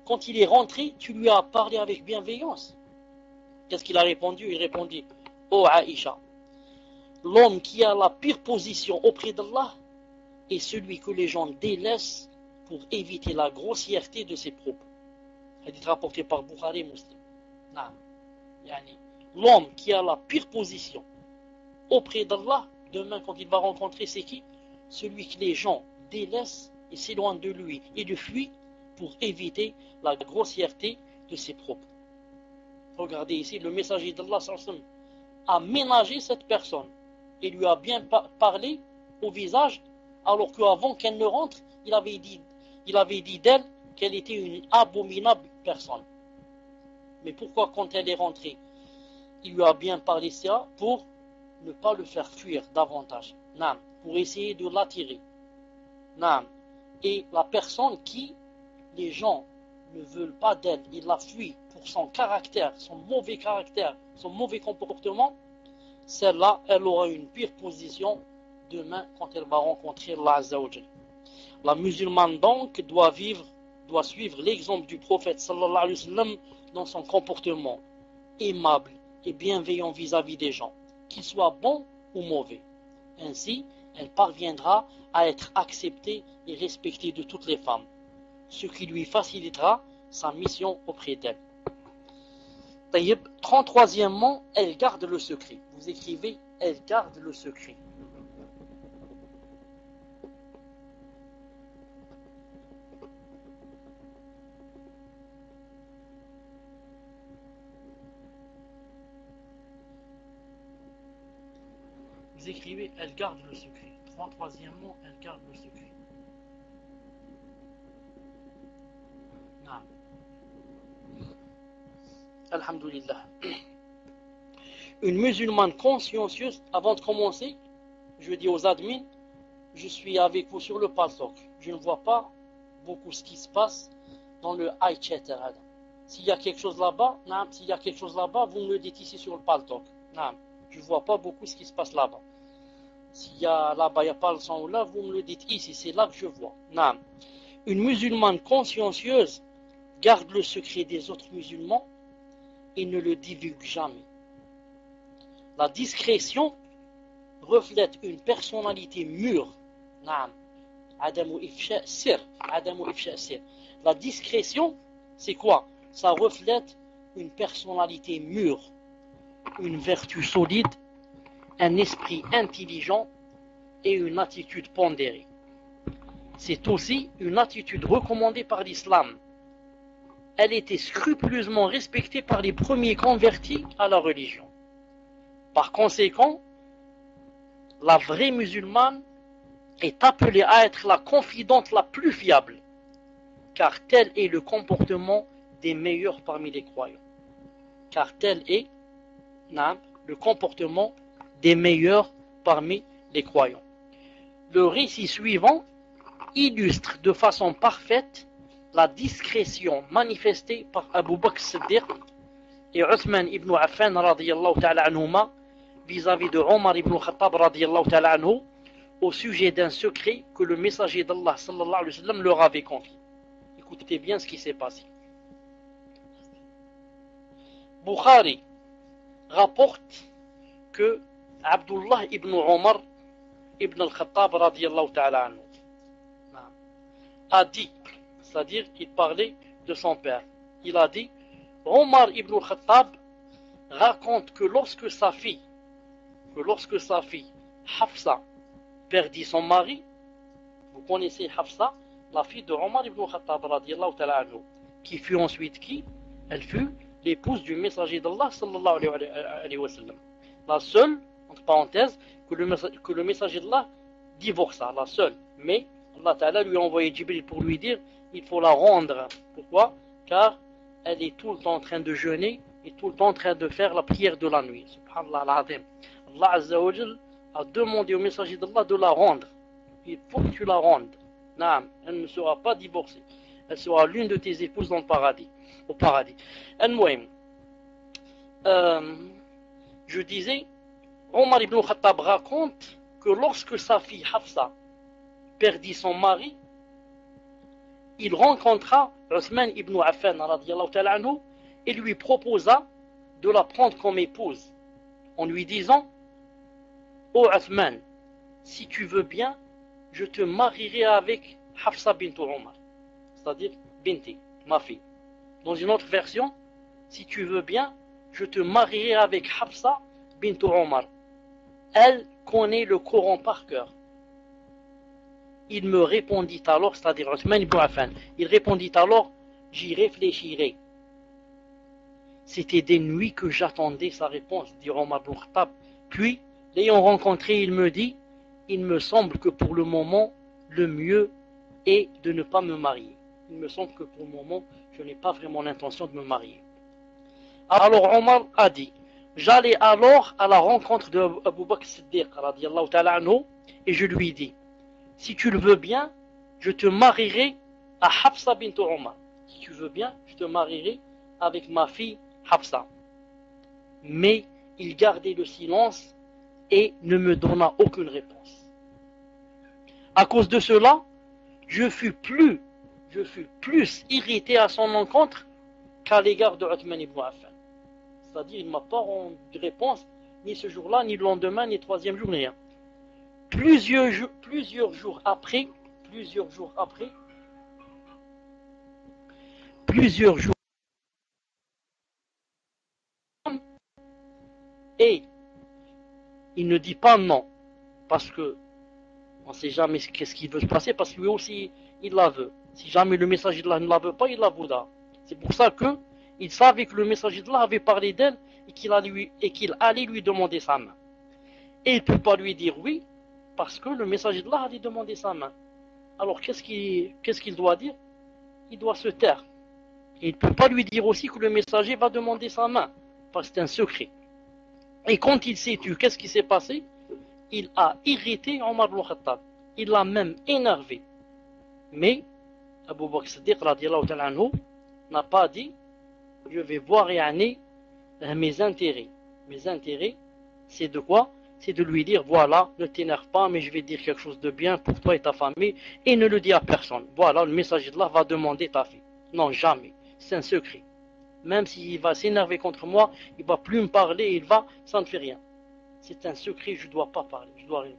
quand il est rentré, tu lui as parlé avec bienveillance. Qu'est-ce qu'il a répondu? Il répondit: ô Aïcha, l'homme qui a la pire position auprès d'Allah est celui que les gens délaissent pour éviter la grossièreté de ses propos. Hadith rapporté par Bukhari et Muslim. L'homme qui a la pire position auprès d'Allah, demain quand il va rencontrer, c'est qui? Celui que les gens délaissent et s'éloignent de lui et le fuient pour éviter la grossièreté de ses propos. Regardez ici, le messager d'Allah a ménagé cette personne et lui a bien parlé au visage, alors qu'avant qu'elle ne rentre, il avait dit il avait dit d'elle qu'elle était une abominable personne. Mais pourquoi quand elle est rentrée, il lui a bien parlé ça pour ne pas le faire fuir davantage. Non, pour essayer de l'attirer. Non. Et la personne qui, les gens ne veulent pas d'elle, ils la fuient pour son caractère, son mauvais comportement, celle-là, elle aura une pire position demain quand elle va rencontrer Allah Azza wa Jal. La musulmane donc doit suivre l'exemple du prophète sallallahu alayhi wa sallam dans son comportement aimable et bienveillant vis-à-vis des gens, qu'ils soient bons ou mauvais. Ainsi, elle parviendra à être acceptée et respectée de toutes les femmes, ce qui lui facilitera sa mission auprès d'elle. 33e, elle garde le secret. Vous écrivez, elle garde le secret. Vous écrivez, elle garde le secret. 33e, elle garde le secret. Non. Alhamdulillah. Une musulmane consciencieuse, avant de commencer, je dis aux admins, je suis avec vous sur le paltalk. Je ne vois pas beaucoup ce qui se passe dans le iChat. S'il y a quelque chose là-bas, vous me le dites ici sur le paltalk. Je ne vois pas beaucoup ce qui se passe là-bas. S'il y a là-bas, il n'y a pas le son là, vous me le dites ici, c'est là que je vois. Une musulmane consciencieuse garde le secret des autres musulmans et ne le divulgue jamais. La discrétion reflète une personnalité mûre. La discrétion, c'est quoi? Ça reflète une personnalité mûre, une vertu solide, un esprit intelligent et une attitude pondérée. C'est aussi une attitude recommandée par l'islam. Elle était scrupuleusement respectée par les premiers convertis à la religion. Par conséquent, la vraie musulmane est appelée à être la confidente la plus fiable, car tel est le comportement des meilleurs parmi les croyants. Car tel est le comportement des meilleurs parmi les croyants. Le récit suivant illustre de façon parfaite la discrétion manifestée par Abu Bakr Siddiq et Uthman ibn Affan radiyallahu ta'ala anhuma vis-à-vis de Omar ibn Khattab radiyallahu ta'ala anhu au sujet d'un secret que le messager d'Allah sallallahu alayhi wa sallam leur avait confié. Écoutez bien ce qui s'est passé. Bukhari rapporte que Abdullah ibn Omar ibn al-Khattab radiyallahu ta'ala anhu a dit, c'est-à-dire il parlait de son père, il a dit, Omar ibn al-Khattab raconte que lorsque sa fille Hafsa perdit son mari, vous connaissez Hafsa, la fille de Omar ibn al-Khattab radiyallahu ta'ala anhu, qui fut ensuite qui? Elle fut l'épouse du messager d'Allah sallallahu alayhi wa sallam. La seule, entre parenthèses, que le messager d'Allah divorça, la seule. Mais Allah Ta'ala lui a envoyé Jibril pour lui dire, il faut la rendre. Pourquoi? Car elle est tout le temps en train de jeûner et tout le temps en train de faire la prière de la nuit. Subhanallah al-Azim. Allah Azza wa Jal a demandé au messager d'Allah de la rendre. Il faut que tu la rendes. Naam, elle ne sera pas divorcée. Elle sera l'une de tes épouses dans le paradis. Au paradis. Je disais, Omar ibn Khattab raconte que lorsque sa fille Hafsa perdit son mari, il rencontra Uthman ibn Affan radiyallahu ta'ala anhu et lui proposa de la prendre comme épouse en lui disant, ô Uthman, si tu veux bien, je te marierai avec Hafsa bint Omar, c'est-à-dire Binti, ma fille. Dans une autre version, si tu veux bien, je te marierai avec Hafsa bint Omar. Elle connaît le Coran par cœur. Il me répondit alors, c'est-à-dire Uthman ibn Affan, il répondit alors, j'y réfléchirai. C'était des nuits que j'attendais sa réponse, dit Omar ibn Khattab. Puis, l'ayant rencontré, il me dit, il me semble que pour le moment, le mieux et de ne pas me marier. Il me semble que pour le moment, je n'ai pas vraiment l'intention de me marier. Alors Omar a dit, j'allais alors à la rencontre de Abu Bakr Siddiq radiallahu ta'ala anhu, et je lui dis, si tu le veux bien, je te marierai à Hafsa bint Omar. Si tu veux bien, je te marierai avec ma fille Hafsa. Mais il gardait le silence et ne me donna aucune réponse. À cause de cela, je fus plus irrité à son encontre qu'à l'égard de Uthman ibn Affan. C'est-à-dire, il ne m'a pas rendu réponse, ni ce jour-là, ni le lendemain, ni le troisième jour, ni rien. Plusieurs jours après, et il ne dit pas non, parce que on ne sait jamais qu'est-ce qui veut se passer, parce que lui aussi, il la veut. Si jamais le messager d'Allah ne la veut pas, il la voudra. C'est pour ça qu'il savait que le messager d'Allah avait parlé d'elle et qu'il allait lui demander sa main. Et il ne peut pas lui dire oui, parce que le messager d'Allah allait demander sa main. Alors qu'est-ce qu'il doit dire? Il doit se taire. Et il ne peut pas lui dire aussi que le messager va demander sa main, parce que c'est un secret. Et quand il s'est tué, qu'est-ce qui s'est passé? Il a irrité Omar ibn Khattab. Il l'a même énervé. Mais Abu Bakr Siddiq radiallahu ta'ala anhu n'a pas dit je vais voir mes intérêts. Mes intérêts, c'est de quoi? C'est de lui dire voilà, ne t'énerve pas, mais je vais dire quelque chose de bien pour toi et ta famille, et ne le dis à personne. Voilà, le messager d'Allah va demander ta fille. Non, jamais. C'est un secret. Même s'il va s'énerver contre moi, il ne va plus me parler, ça ne fait rien. C'est un secret, je ne dois pas parler, je dois rien.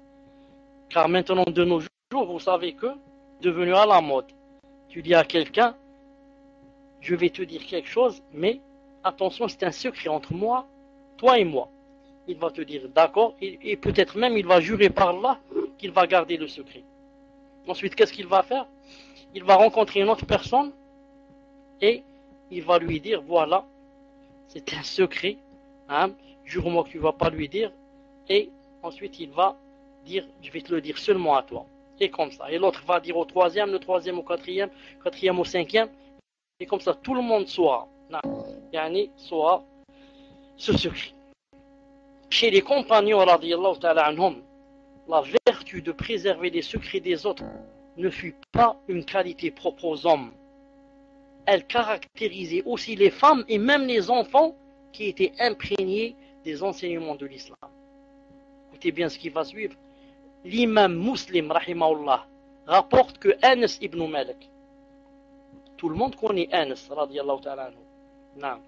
Car maintenant, de nos jours, vous savez que, devenu à la mode, tu dis à quelqu'un, je vais te dire quelque chose, mais attention, c'est un secret entre moi, toi et moi. Il va te dire d'accord, et peut-être même il va jurer par là qu'il va garder le secret. Ensuite, qu'est-ce qu'il va faire? Il va rencontrer une autre personne, et il va lui dire, voilà, c'est un secret, hein, jure-moi que tu ne vas pas lui dire, et ensuite il va dire, je vais te le dire seulement à toi. Et comme ça. Et l'autre va dire au troisième, le troisième au quatrième, quatrième au cinquième, et comme ça tout le monde saura. Yani saura ce secret. Chez les compagnons, radiyallahu ta'ala anhum, la vertu de préserver les secrets des autres ne fut pas une qualité propre aux hommes. Elle caractérisait aussi les femmes et même les enfants qui étaient imprégnés des enseignements de l'islam. Écoutez bien ce qui va suivre. L'imam Muslim, rahimahullah, rapporte que Anas ibn Malik, tout le monde connaît Anas, radiyallahu ta'ala anhu.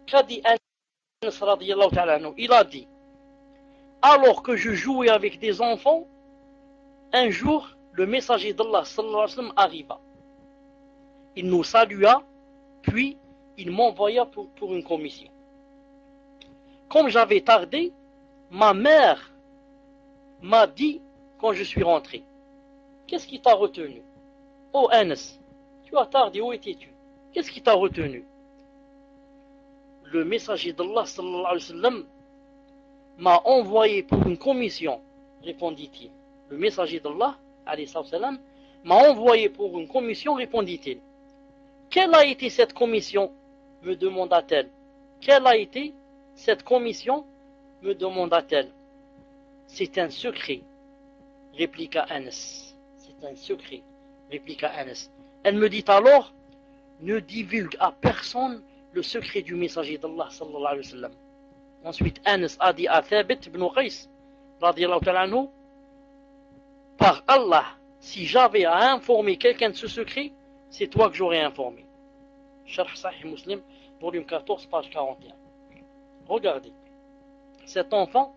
Qu'a dit Anas, radiyallahu ta'ala anhu? Il a dit, alors que je jouais avec des enfants, un jour, le messager d'Allah, sallallahu alayhi wa sallam, arriva. Il nous salua, puis il m'envoya pour une commission. Comme j'avais tardé, ma mère m'a dit quand je suis rentré, qu'est-ce qui t'a retenu? Oh Anas, tu as tardé, où étais-tu? Qu'est-ce qui t'a retenu? Le messager d'Allah sallallahu alayhi wa sallam m'a envoyé pour une commission, répondit-il. Le messager d'Allah alayhi wa sallam m'a envoyé pour une commission, répondit-il. Quelle a été cette commission? Me demanda-t-elle. Quelle a été cette commission? Me demanda-t-elle. C'est un secret, répliqua Anas. C'est un secret, répliqua Anas. Elle me dit alors, ne divulgue à personne le secret du messager d'Allah sallallahu alayhi wa sallam. Ensuite, Anas a dit à Thabit ibn Qais, radiyallahu ta'ala anhu, par Allah, si j'avais à informer quelqu'un de ce secret, c'est toi que j'aurais informé. Sharh Sahih Muslim, volume 14, page 41. Regardez, cet enfant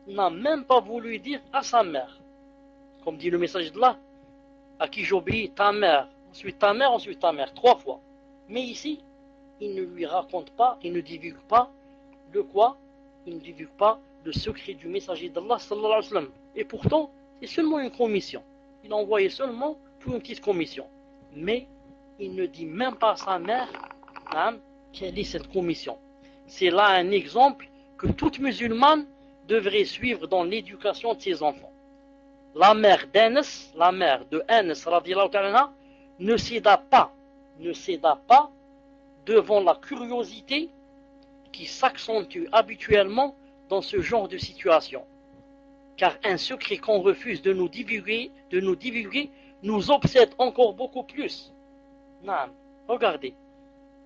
n'a même pas voulu dire à sa mère, comme dit le message d'Allah, à qui j'obéis, ta mère, ensuite ta mère, ensuite ta mère, 3 fois. Mais ici, il ne lui raconte pas, il ne divulgue pas le quoi? Il ne divulgue pas le secret du messager d'Allah sallallahu alayhi wa sallam. Et pourtant, c'est seulement une commission. Il a envoyé seulement pour une petite commission. Mais il ne dit même pas à sa mère quelle est cette commission. C'est là un exemple que toute musulmane devrait suivre dans l'éducation de ses enfants. la mère d'Anas, la mère de Anas radiyallahu ta'ala, ne céda pas devant la curiosité qui s'accentue habituellement dans ce genre de situation. Car un secret qu'on refuse de nous divulguer, nous obsède encore beaucoup plus. Non, regardez,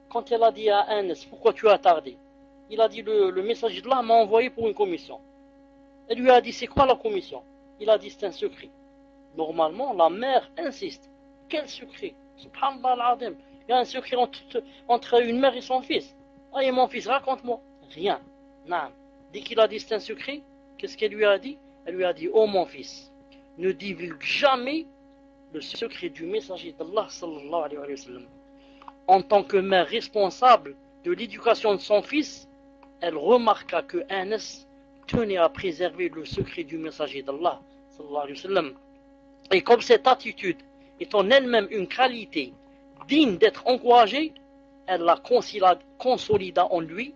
quand elle a dit à Anas, pourquoi tu as tardé? Il a dit, le messager de Allah m'a envoyé pour une commission. Elle lui a dit, c'est quoi la commission? Il a dit, c'est un secret. Normalement, la mère insiste. Quel secret? Subhanallah al-Azim. Il y a un secret entre une mère et son fils. Ah, et mon fils, raconte-moi. Rien. Non. Dès qu'il a dit c'est un secret, qu'est-ce qu'elle lui a dit? Elle lui a dit, oh mon fils, ne divulgue jamais le secret du messager d'Allah sallallahu alayhi wa sallam. En tant que mère responsable de l'éducation de son fils, elle remarqua que Anas tenait à préserver le secret du messager d'Allah sallallahu alayhi wa sallam. Et comme cette attitude est en elle-même une qualité digne d'être encouragée, elle la consolida en lui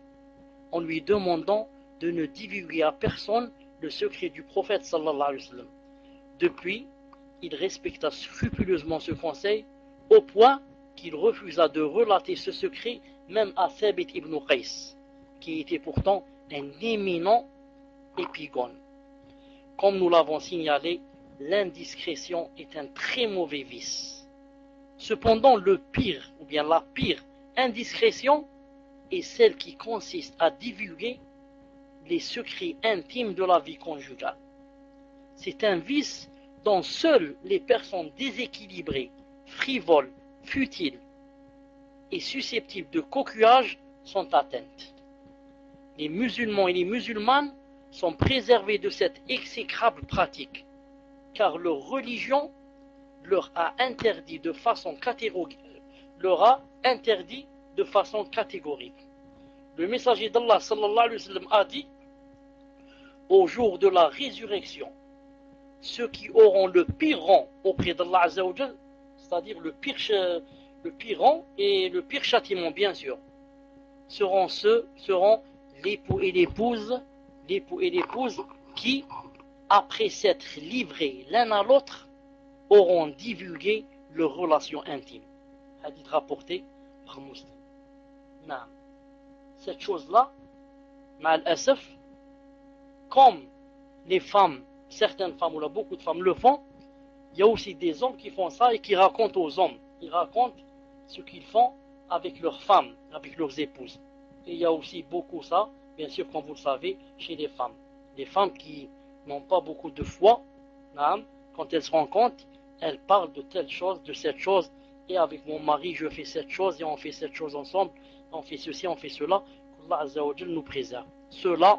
demandant de ne divulguer à personne le secret du prophète sallallahu alayhi wa sallam. Depuis, il respecta scrupuleusement ce conseil au point qu'il refusa de relater ce secret même à Thabit ibn Qais, qui était pourtant un éminent épigone. Comme nous l'avons signalé, l'indiscrétion est un très mauvais vice. Cependant, le pire, ou bien la pire indiscrétion est celle qui consiste à divulguer les secrets intimes de la vie conjugale. C'est un vice dont seules les personnes déséquilibrées, frivoles, futiles et susceptibles de coquillage sont atteintes. Les musulmans et les musulmanes sont préservés de cette exécrable pratique, car leur religion leur a interdit de façon catégorique. Le messager d'Allah sallallahu alayhi wa sallam a dit, au jour de la résurrection, ceux qui auront le pire rang auprès d'Allah azza wa jal, c'est-à-dire le pire rang et le pire châtiment bien sûr, seront l'époux et l'épouse qui, après s'être livrés l'un à l'autre, auront divulgué leurs relations intimes. Hadith rapporté par Muslim. Non. Cette chose-là, mal asaf, comme les femmes, certaines femmes ou là, beaucoup de femmes le font, il y a aussi des hommes qui font ça et qui racontent aux hommes. Ils racontent ce qu'ils font avec leurs femmes, avec leurs épouses. Et il y a aussi beaucoup ça, bien sûr, comme vous le savez, chez les femmes. Les femmes qui n'ont pas beaucoup de foi, quand elles se rendent compte, elles parlent de telle chose, de cette chose, et avec mon mari, je fais cette chose, et on fait cette chose ensemble, on fait ceci, on fait cela, qu'Allah Azza wa Jal nous préserve. Cela,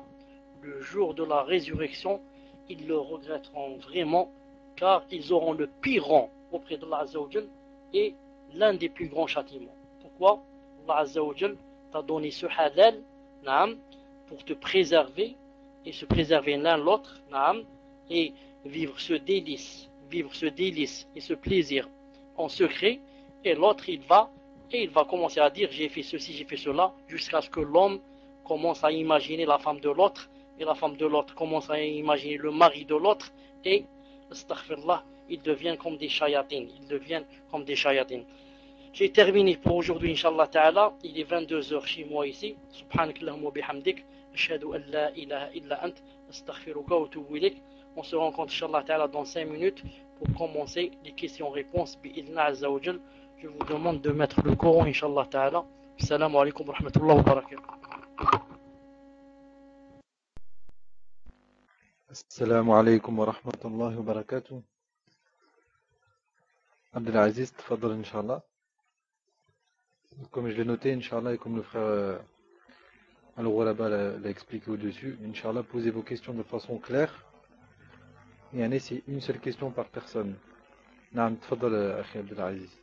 le jour de la résurrection, ils le regretteront vraiment, car ils auront le pire rang auprès d'Allah Azza wa Jal et l'un des plus grands châtiments. Pourquoi? Allah Azza wa Jal t'a donné ce halal, pour te préserver, et se préserver l'un l'autre, et vivre ce délice et ce plaisir en secret, et l'autre il va commencer à dire j'ai fait ceci, j'ai fait cela, jusqu'à ce que l'homme commence à imaginer la femme de l'autre, et la femme de l'autre commence à imaginer le mari de l'autre, et astaghfirullah, ils deviennent comme des shayatines, J'ai terminé pour aujourd'hui, Inch'Allah Ta'ala. Il est 22h chez moi ici. Subhanakallahumma bihamdik. Ashhadu an la ilaha illa ant. Astaghfiruka wa atubu ilayk. On se rencontre, Inch'Allah Ta'ala, dans 5 minutes pour commencer les questions-réponses. Bi'idna Azza wa Jal. Je vous demande de mettre le Coran, Inch'Allah Ta'ala. Assalamu alaikum wa rahmatullahi wa barakatuh. السلام عليكم ورحمة الله وبركاته. عبد العزيز تفضل إن شاء الله. Comme je l'ai noté, Inch'Allah, et comme le frère Al-Ghuraba l'a expliqué au-dessus, Inch'Allah, posez vos questions de façon claire. Et c'est une seule question par personne. نعم تفضل أخي عبد العزيز.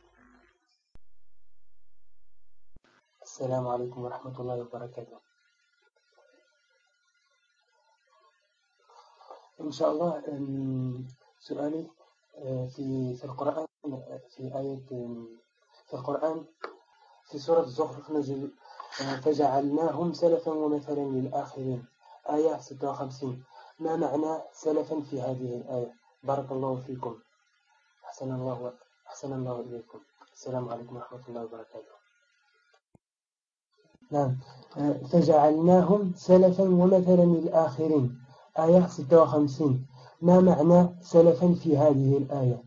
السلام عليكم ورحمة الله وبركاته. إن شاء الله سؤالي في القرآن في القرآن في سورة الزخرف نجد فجعلناهم سلفا ومثلا للآخرين آية 56. ما معنى سلفا في هذه الآية؟ بارك الله فيكم. أحسن الله إليكم. السلام عليكم ورحمة الله وبركاته. نعم. فجعلناهم سلفا ومثلا للآخرين. آية 56. ما معنى سلفا في هذه الآية؟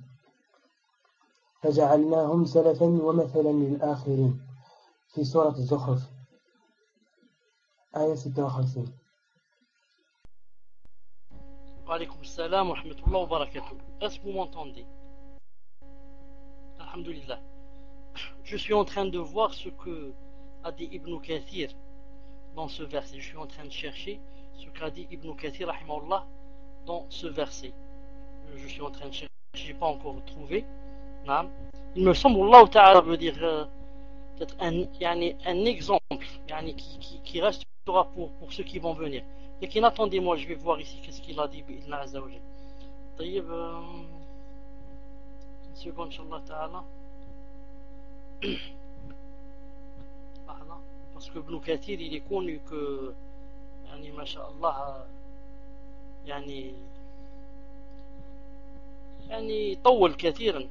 فجعلناهم سلفا ومثلا للآخرين في سورة الزخرف آية 56. Walaikum salam wa rahmatullahi wa barakatuh. Est-ce que vous m'entendez? Alhamdulillah. Je suis en train de voir ce que a dit Ibn Kathir dans ce verset. Je suis en train de chercher ce qu'a dit Ibn Kathir rahimahullah dans ce verset. Je suis en train de chercher, je n'ai pas encore trouvé. Il me semble, Allah Ta'ala veut dire peut-être un exemple qui restera pour ceux qui vont venir. Et qui attendez-moi, je vais voir ici qu'est-ce qu'il a dit bi'idhna azza wa jal. طيب une seconde Inch'Allah Ta'ala. Parce que Ibn Kathir il est connu que Masha'Allah طول كثيرا.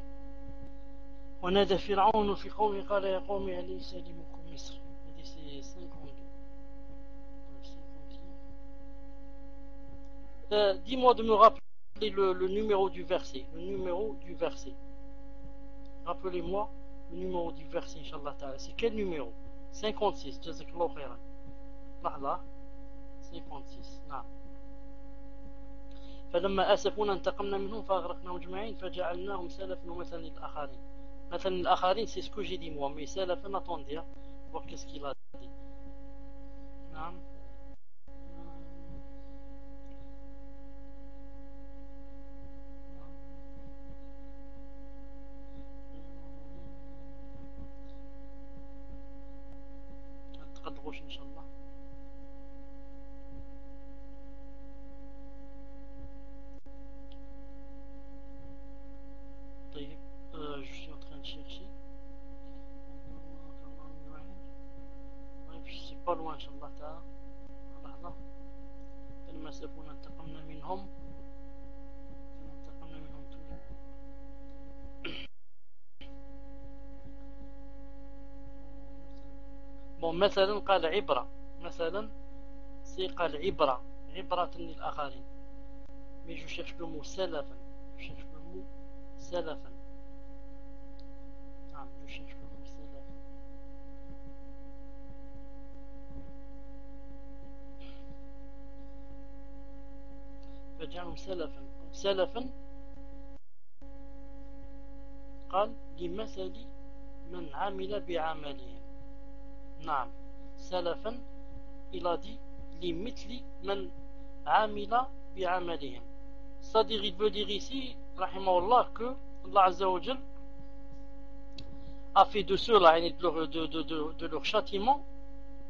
ونادى فرعون في قومه قال يا قوم أليس لي ملك مصر. هذه 52. Dis-moi de me rappeler le numéro du verset. Le numéro du verset. Rappelez-moi le numéro du verset, Inch'Allah Ta'ala. C'est quel numéro? 56. Jazakallahu khairan. Là. 56. نعم. فلما آسفونا انتقمنا منهم فأغرقناهم أجمعين فجعلناهم سلفا ومثلا للآخرين. مثلا للآخرين c'est ce que j'ai dit moi, mais سلفا attendez, voir qu'est-ce qu'il a dit. نعم. تقدروش إن شاء الله. طيب je suis en train de chercher. Je suis pas loin إن شاء الله تعالى. لحظة. فلما آسفونا انتقمنا منهم. Bon, مثلا قال عبرة. مثلا c'est قال عبرة. عبرة للآخرين. Mais je cherche le mot سلفا. Je cherche le mot سلفا. نعم je cherche le mot سلفا. فجعلهم سلفا. سلفا قال لمثل من عمل بعملهم. نعم سلفا il a dit لمثل من عمل بعملهم. C'est-à-dire il veut dire ici rahimahullah que Allah Azza wa Jal a fait de ceux-là de leur châtiment,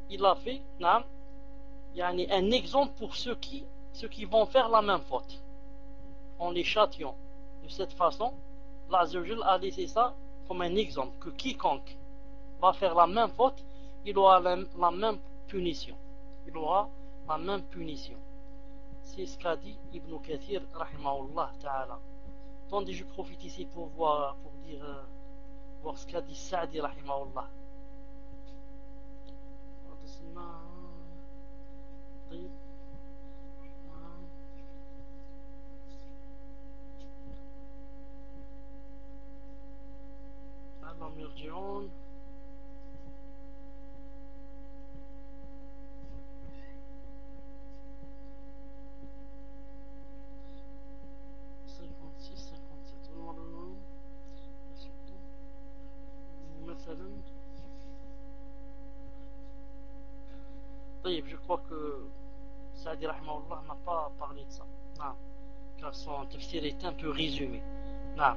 il a fait un exemple pour ceux qui vont faire la même faute en les châtiant de cette façon. Allah Azza wa Jal a laissé ça comme un exemple que quiconque va faire la même faute, il aura la même punition. Il aura la même punition. C'est ce qu'a dit Ibn Kathir rahimahullah ta'ala. Attendez, je profite ici pour voir ce qu'a dit Sa'di rahimahullah. Alors, مرجعون. Je crois que Saadi rahimahullah n'a pas parlé de ça. Non. Car son tafsir est un peu résumé. Non.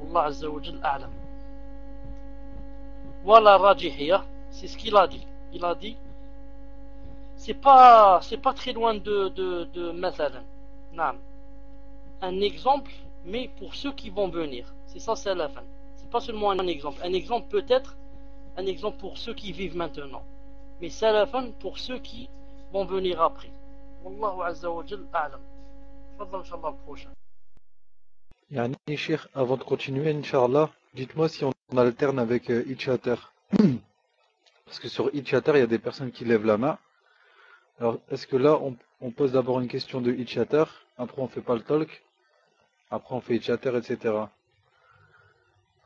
Allah Azza wa Jal a'lam. Voilà Rajihiyah, c'est ce qu'il a dit. Il a dit c'est pas très loin de mathalan. Non. Un exemple, mais pour ceux qui vont venir. C'est ça salafan. C'est pas seulement un exemple. Un exemple peut être un exemple pour ceux qui vivent maintenant. Mais salafan pour ceux qui vont venir après. Wallahu Azza wa Jal a'lam. Fadlan Inch'Allah le prochain. Yani, Cheikh, avant de continuer, Inch'Allah, dites-moi si on alterne avec Itchater. Parce que sur Itchater, il y a des personnes qui lèvent la main. Alors, est-ce que là, on pose d'abord une question de Itchater, après on fait pas le talk, après on fait Itchater, etc.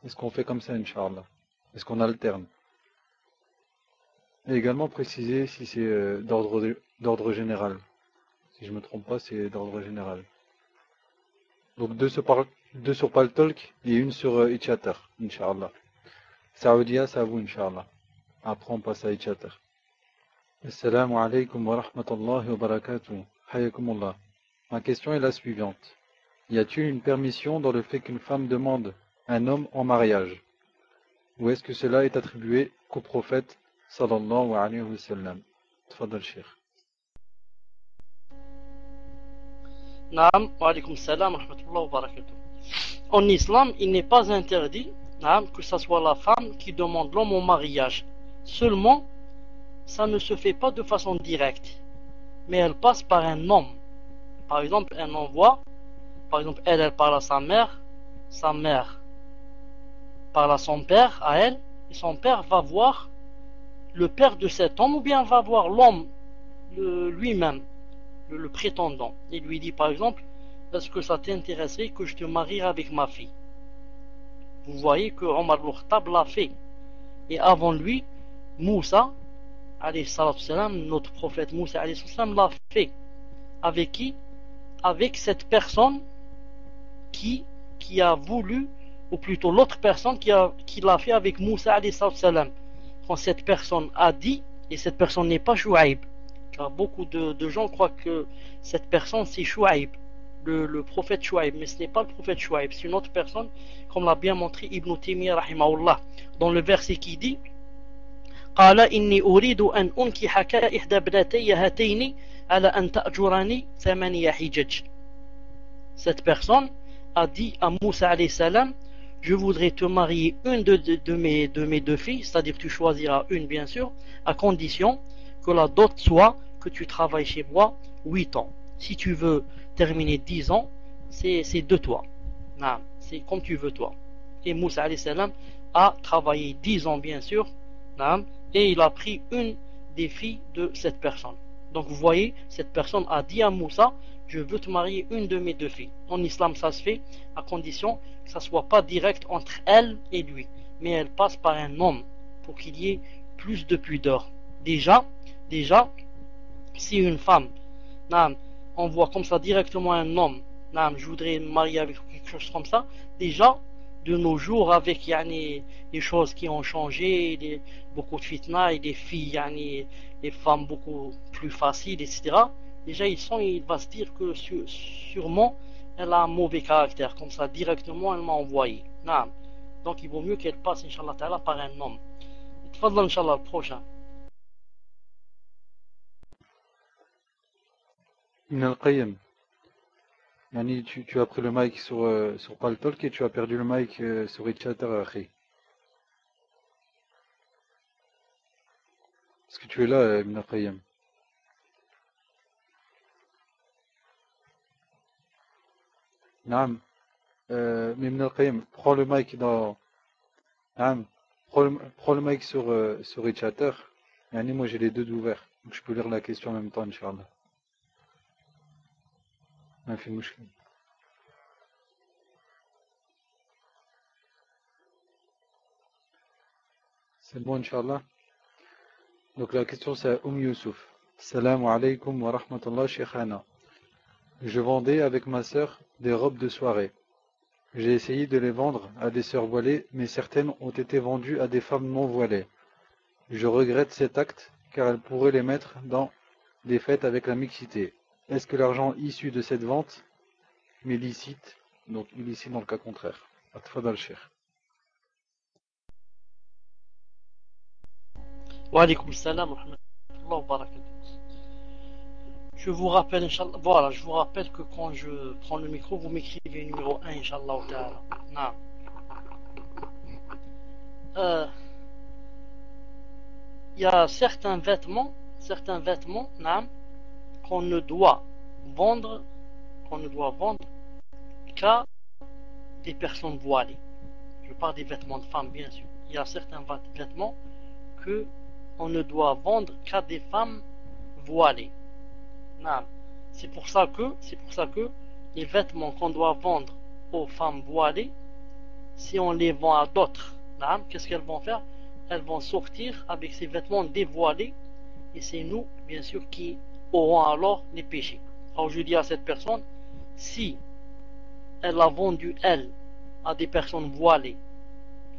Est-ce qu'on fait comme ça, Inch'Allah? Est-ce qu'on alterne? Et également préciser si c'est d'ordre général. Si je me trompe pas, c'est d'ordre général. Donc deux sur Paltalk et une sur Itchater, Inch'Allah. Saoudia, c'est à vous, Inch'Allah. Après, on passe à Itchater. Assalamu alaikum wa rahmatullahi wa barakatuh. Hayakumullah. Ma question est la suivante. Y a-t-il une permission dans le fait qu'une femme demande un homme en mariage? Ou est-ce que cela est attribué qu'au prophète sallallahu alayhi wa sallam? Tfadal, Cheikh. Naam, wa alaykum salam wa rahmatullahi wa barakatuh. En islam, il n'est pas interdit, naam, que ce soit la femme qui demande l'homme en mariage. Seulement, ça ne se fait pas de façon directe, mais elle passe par un homme. Par exemple, elle envoie, par exemple, elle parle à sa mère parle à son père, à elle, et son père va voir le père de cet homme, ou bien va voir l'homme lui-même, le prétendant, et lui dit par exemple, est-ce que ça t'intéresserait que je te marie avec ma fille? Vous voyez que Omar al-Khattab l'a fait, et avant lui, Moussa, notre prophète Moussa l'a fait. Avec qui? Avec cette personne qui a voulu, ou plutôt l'autre personne qui l'a fait avec Moussa quand cette personne a dit, et cette personne n'est pas Chouaïb, car beaucoup de gens croient que cette personne c'est Chouaïb, le prophète Chouaïb, mais ce n'est pas le prophète Chouaïb, c'est une autre personne, comme l'a bien montré Ibn Taymiyyah rahimahullah, dans le verset qui dit قال إني أريد أن أنكحك إحدى ابنتي هاتين على أن تأجرني 8 حجج. Cette personne a dit à Moussa alayhi salam, je voudrais te marier une de mes deux filles, c'est-à-dire que tu choisiras une bien sûr, à condition que la dot soit que tu travailles chez moi 8 ans. Si tu veux terminer 10 ans, c'est de toi. Non, c'est comme tu veux toi. Et Moussa alayhi salam a travaillé 10 ans bien sûr, non, et il a pris une des filles de cette personne. Donc vous voyez, cette personne a dit à Moussa, je veux te marier une de mes 2 filles. En islam ça se fait à condition que ça soit pas direct entre elle et lui, mais elle passe par un homme pour qu'il y ait plus de pudeur. Déjà, si une femme envoie comme ça directement un homme, je voudrais me marier avec quelque chose comme ça, déjà de nos jours avec les choses qui ont changé, beaucoup de fitna et des filles, les femmes beaucoup plus faciles, etc. Déjà il va se dire que sûrement elle a un mauvais caractère, comme ça directement elle m'a envoyé. Donc il vaut mieux qu'elle passe Inch'Allah Ta'ala par un homme. Tfadla Inch'Allah le prochain. Ibn al-Qayyim. Yani, tu as pris le mic sur Paltalk et tu as perdu le mic sur Itchater Akhi. Est-ce que tu es là, Ibn al-Qayyim? Naam. Mais Ibn al-Qayyim, prends le mic dans... Naam. Prends le mic sur Itchater. Yani, moi j'ai les deux ouverts. Donc je peux lire la question en même temps, Inch'Allah. C'est bon, Inch'Allah. Donc la question c'est Youssouf. Salam alaykum wa rahmatullah shaykhana. Je vendais avec ma sœur des robes de soirée. J'ai essayé de les vendre à des sœurs voilées, mais certaines ont été vendues à des femmes non voilées. Je regrette cet acte car elles pourraient les mettre dans des fêtes avec la mixité. Est-ce que l'argent issu de cette vente mais licite, donc illicite dans le cas contraire? Atfadal Cheikh. Wa alaykum salam wa rahmatullahi wa barakatuh. Je vous rappelle, Inch'Allah, voilà, je vous rappelle que quand je prends le micro, vous m'écrivez numéro 1, Inch'Allah Ta'ala. Il y a certains vêtements, qu'on ne doit vendre qu'à des personnes voilées. Je parle des vêtements de femmes, bien sûr. Il y a certains vêtements que on ne doit vendre qu'à des femmes voilées. C'est pour ça que les vêtements qu'on doit vendre aux femmes voilées, si on les vend à d'autres, qu'est-ce qu'elles vont faire? Elles vont sortir avec ces vêtements dévoilés, et c'est nous, bien sûr, qui auront alors les péchés. Alors je dis à cette personne, si elle a vendu, elle, à des personnes voilées,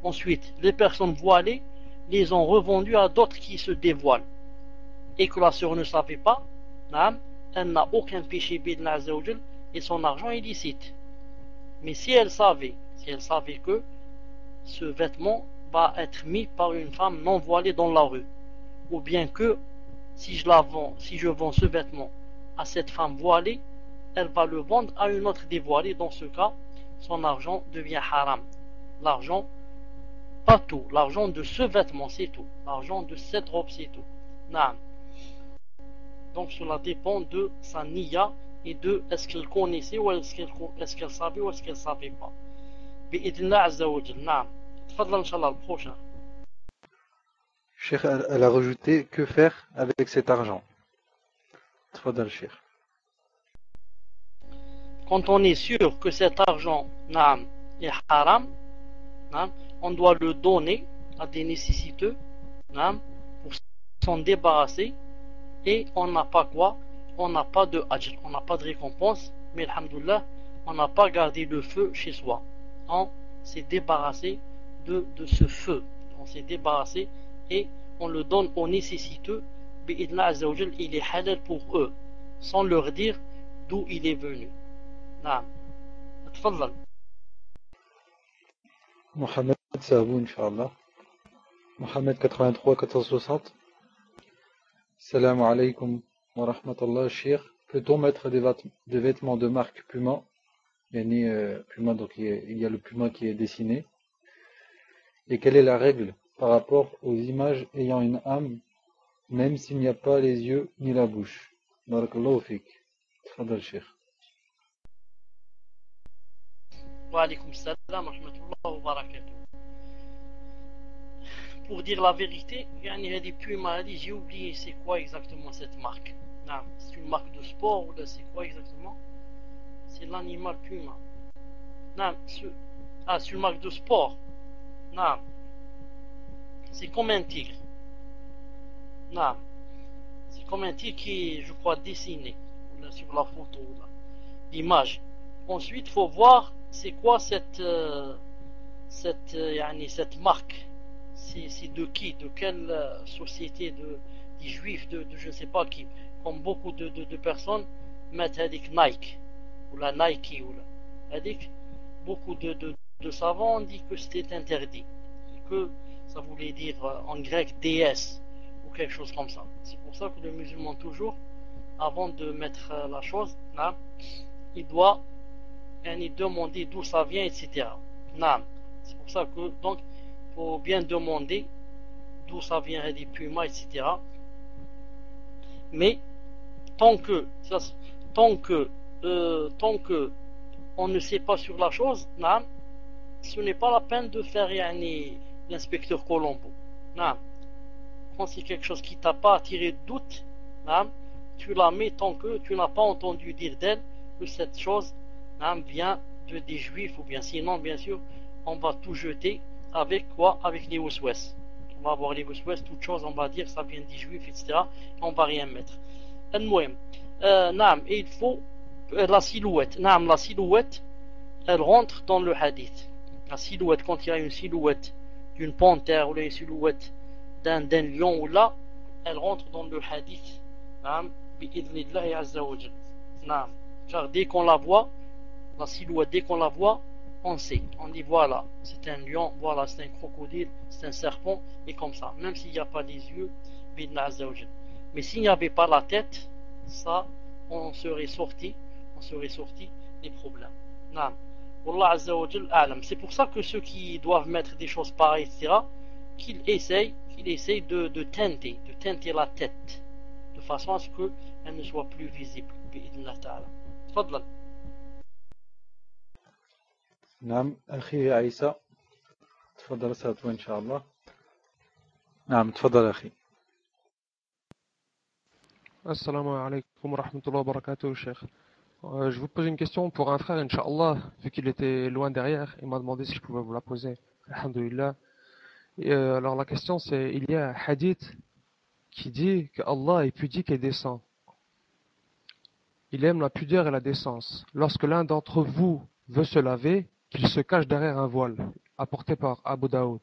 ensuite les personnes voilées les ont revendues à d'autres qui se dévoilent, et que la sœur ne savait pas, elle n'a aucun péché bidna azzawajal, et son argent est licite. Mais si elle savait que ce vêtement va être mis par une femme non voilée dans la rue, ou bien que si je vends ce vêtement à cette femme voilée, elle va le vendre à une autre dévoilée, dans ce cas son argent devient haram. L'argent, pas tout, l'argent de ce vêtement c'est tout, l'argent de cette robe c'est tout. Donc cela dépend de sa niya et de est-ce qu'elle connaissait ou est-ce qu'elle savait ou est-ce qu'elle savait pas. Bi'idnillah azza wa jalla. Tfadal inshallah, le prochain. Cheikh, elle a rajouté que faire avec cet argent. Tfadal Cheikh. Quand on est sûr que cet argent est haram, on doit le donner à des nécessiteux pour s'en débarrasser, et on n'a pas quoi? On n'a pas de ajr, on n'a pas de récompense, mais alhamdoulilah, on n'a pas gardé le feu chez soi. On s'est débarrassé de ce feu, on s'est débarrassé et on le donne aux nécessiteux. Bi'idna azzawajal, il est halal pour eux, sans leur dire d'où il est venu. Tfadal. Mohamed, c'est à vous, Inch'Allah. Mohamed 83 460. Salam alaykum wa rahmatullah, Cheikh. Peut-on mettre des vêtements de marque Puma? Puma, donc il y a le Puma qui est dessiné. Et quelle est la règle par rapport aux images ayant une âme, même s'il n'y a pas les yeux ni la bouche? Barakallahu fik. Tfadal, Cheikh. Wa alaykum salam wa rahmatullah wa barakatuh. Pour dire la vérité, il y a des Puma, j'ai oublié c'est quoi exactement cette marque. C'est une marque de sport ou c'est quoi exactement? C'est l'animal Puma. C'est une marque de sport. C'est comme un tigre. C'est comme un tigre qui est, je crois, dessiné sur la photo, l'image. Ensuite, il faut voir c'est quoi cette marque. C'est de qui? De quelle société? Des juifs, de je ne sais pas qui. Comme beaucoup de personnes mettent avec Nike, ou la Nike, ou avec beaucoup de savants ont dit que c'était interdit, et que ça voulait dire en grec déesse, ou quelque chose comme ça. C'est pour ça que le musulman, toujours, avant de mettre la chose, il doit demander d'où ça vient, etc. C'est pour ça que, donc, il faut bien demander d'où ça vient des pumas, etc. Mais tant que on ne sait pas sur la chose, ce n'est pas la peine de faire l'inspecteur Colombo. Quand c'est quelque chose qui t'a pas attiré de doute, tu la mets tant que tu n'as pas entendu dire d'elle que cette chose vient des juifs, ou bien sinon, bien sûr, on va tout jeter avec quoi? Avec les waswas. On va avoir les waswas, toute chose, on va dire ça vient des juifs, etc. Et on va rien mettre. Et il faut la silhouette. La silhouette, elle rentre dans le hadith. La silhouette, quand il y a une silhouette d'une panthère ou une silhouette d'un lion, ou là, elle rentre dans le hadith. Bi'idhnillahi azza wa jal. Car dès qu'on la voit, la silhouette, dès qu'on la voit, on sait, on dit voilà, c'est un lion, voilà, c'est un crocodile, c'est un serpent, et comme ça, même s'il n'y a pas les yeux, bi'idhnillahi azza wa jal. Mais s'il n'y avait pas la tête, ça, on serait sorti des problèmes. Wallah azza wa jal a'lam. C'est pour ça que ceux qui doivent mettre des choses pareilles, etc., qu'ils essayent de teinter la tête, de façon à ce qu'elle ne soit plus visible. Bi'idhnillah ta'ala. Tfadlal. نعم أخي عيسى تفضل ساتو إن شاء الله. نعم تفضل أخي. Assalamu alaikum wa rahmatullahi wa barakatuh, Cheikh. Je vous pose une question pour un frère, Inch'Allah, vu qu'il était loin derrière. Il m'a demandé si je pouvais vous la poser. Alhamdulillah. Alors la question c'est, il y a un hadith qui dit que Allah est pudique et décent. Il aime la pudeur et la décence. Lorsque l'un d'entre vous veut se laver, qu'il se cache derrière un voile, apporté par Abu Daoud.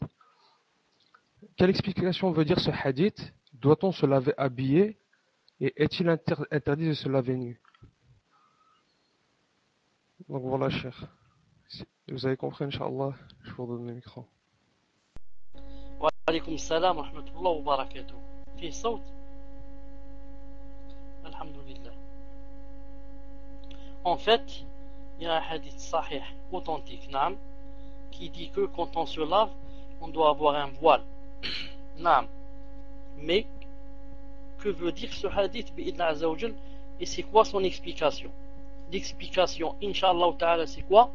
Quelle explication veut dire ce hadith? Doit-on se laver habillé? Et est-il interdit de se laver nu? Donc voilà, Cheikh. Si vous avez compris, Inch'Allah, je vous redonne le micro. Wa alaykum salam wa rahmatullahi wa barakatuh. في صوت Alhamdulillah. En fait, il y a un hadith sahih, authentique, naam, qui dit que quand on se lave, on doit avoir un voile. Naam. Mais, que veut dire ce hadith bi'idna azza wa jal, et c'est quoi son explication? L'explication, Inch'Allah ta'ala, c'est quoi?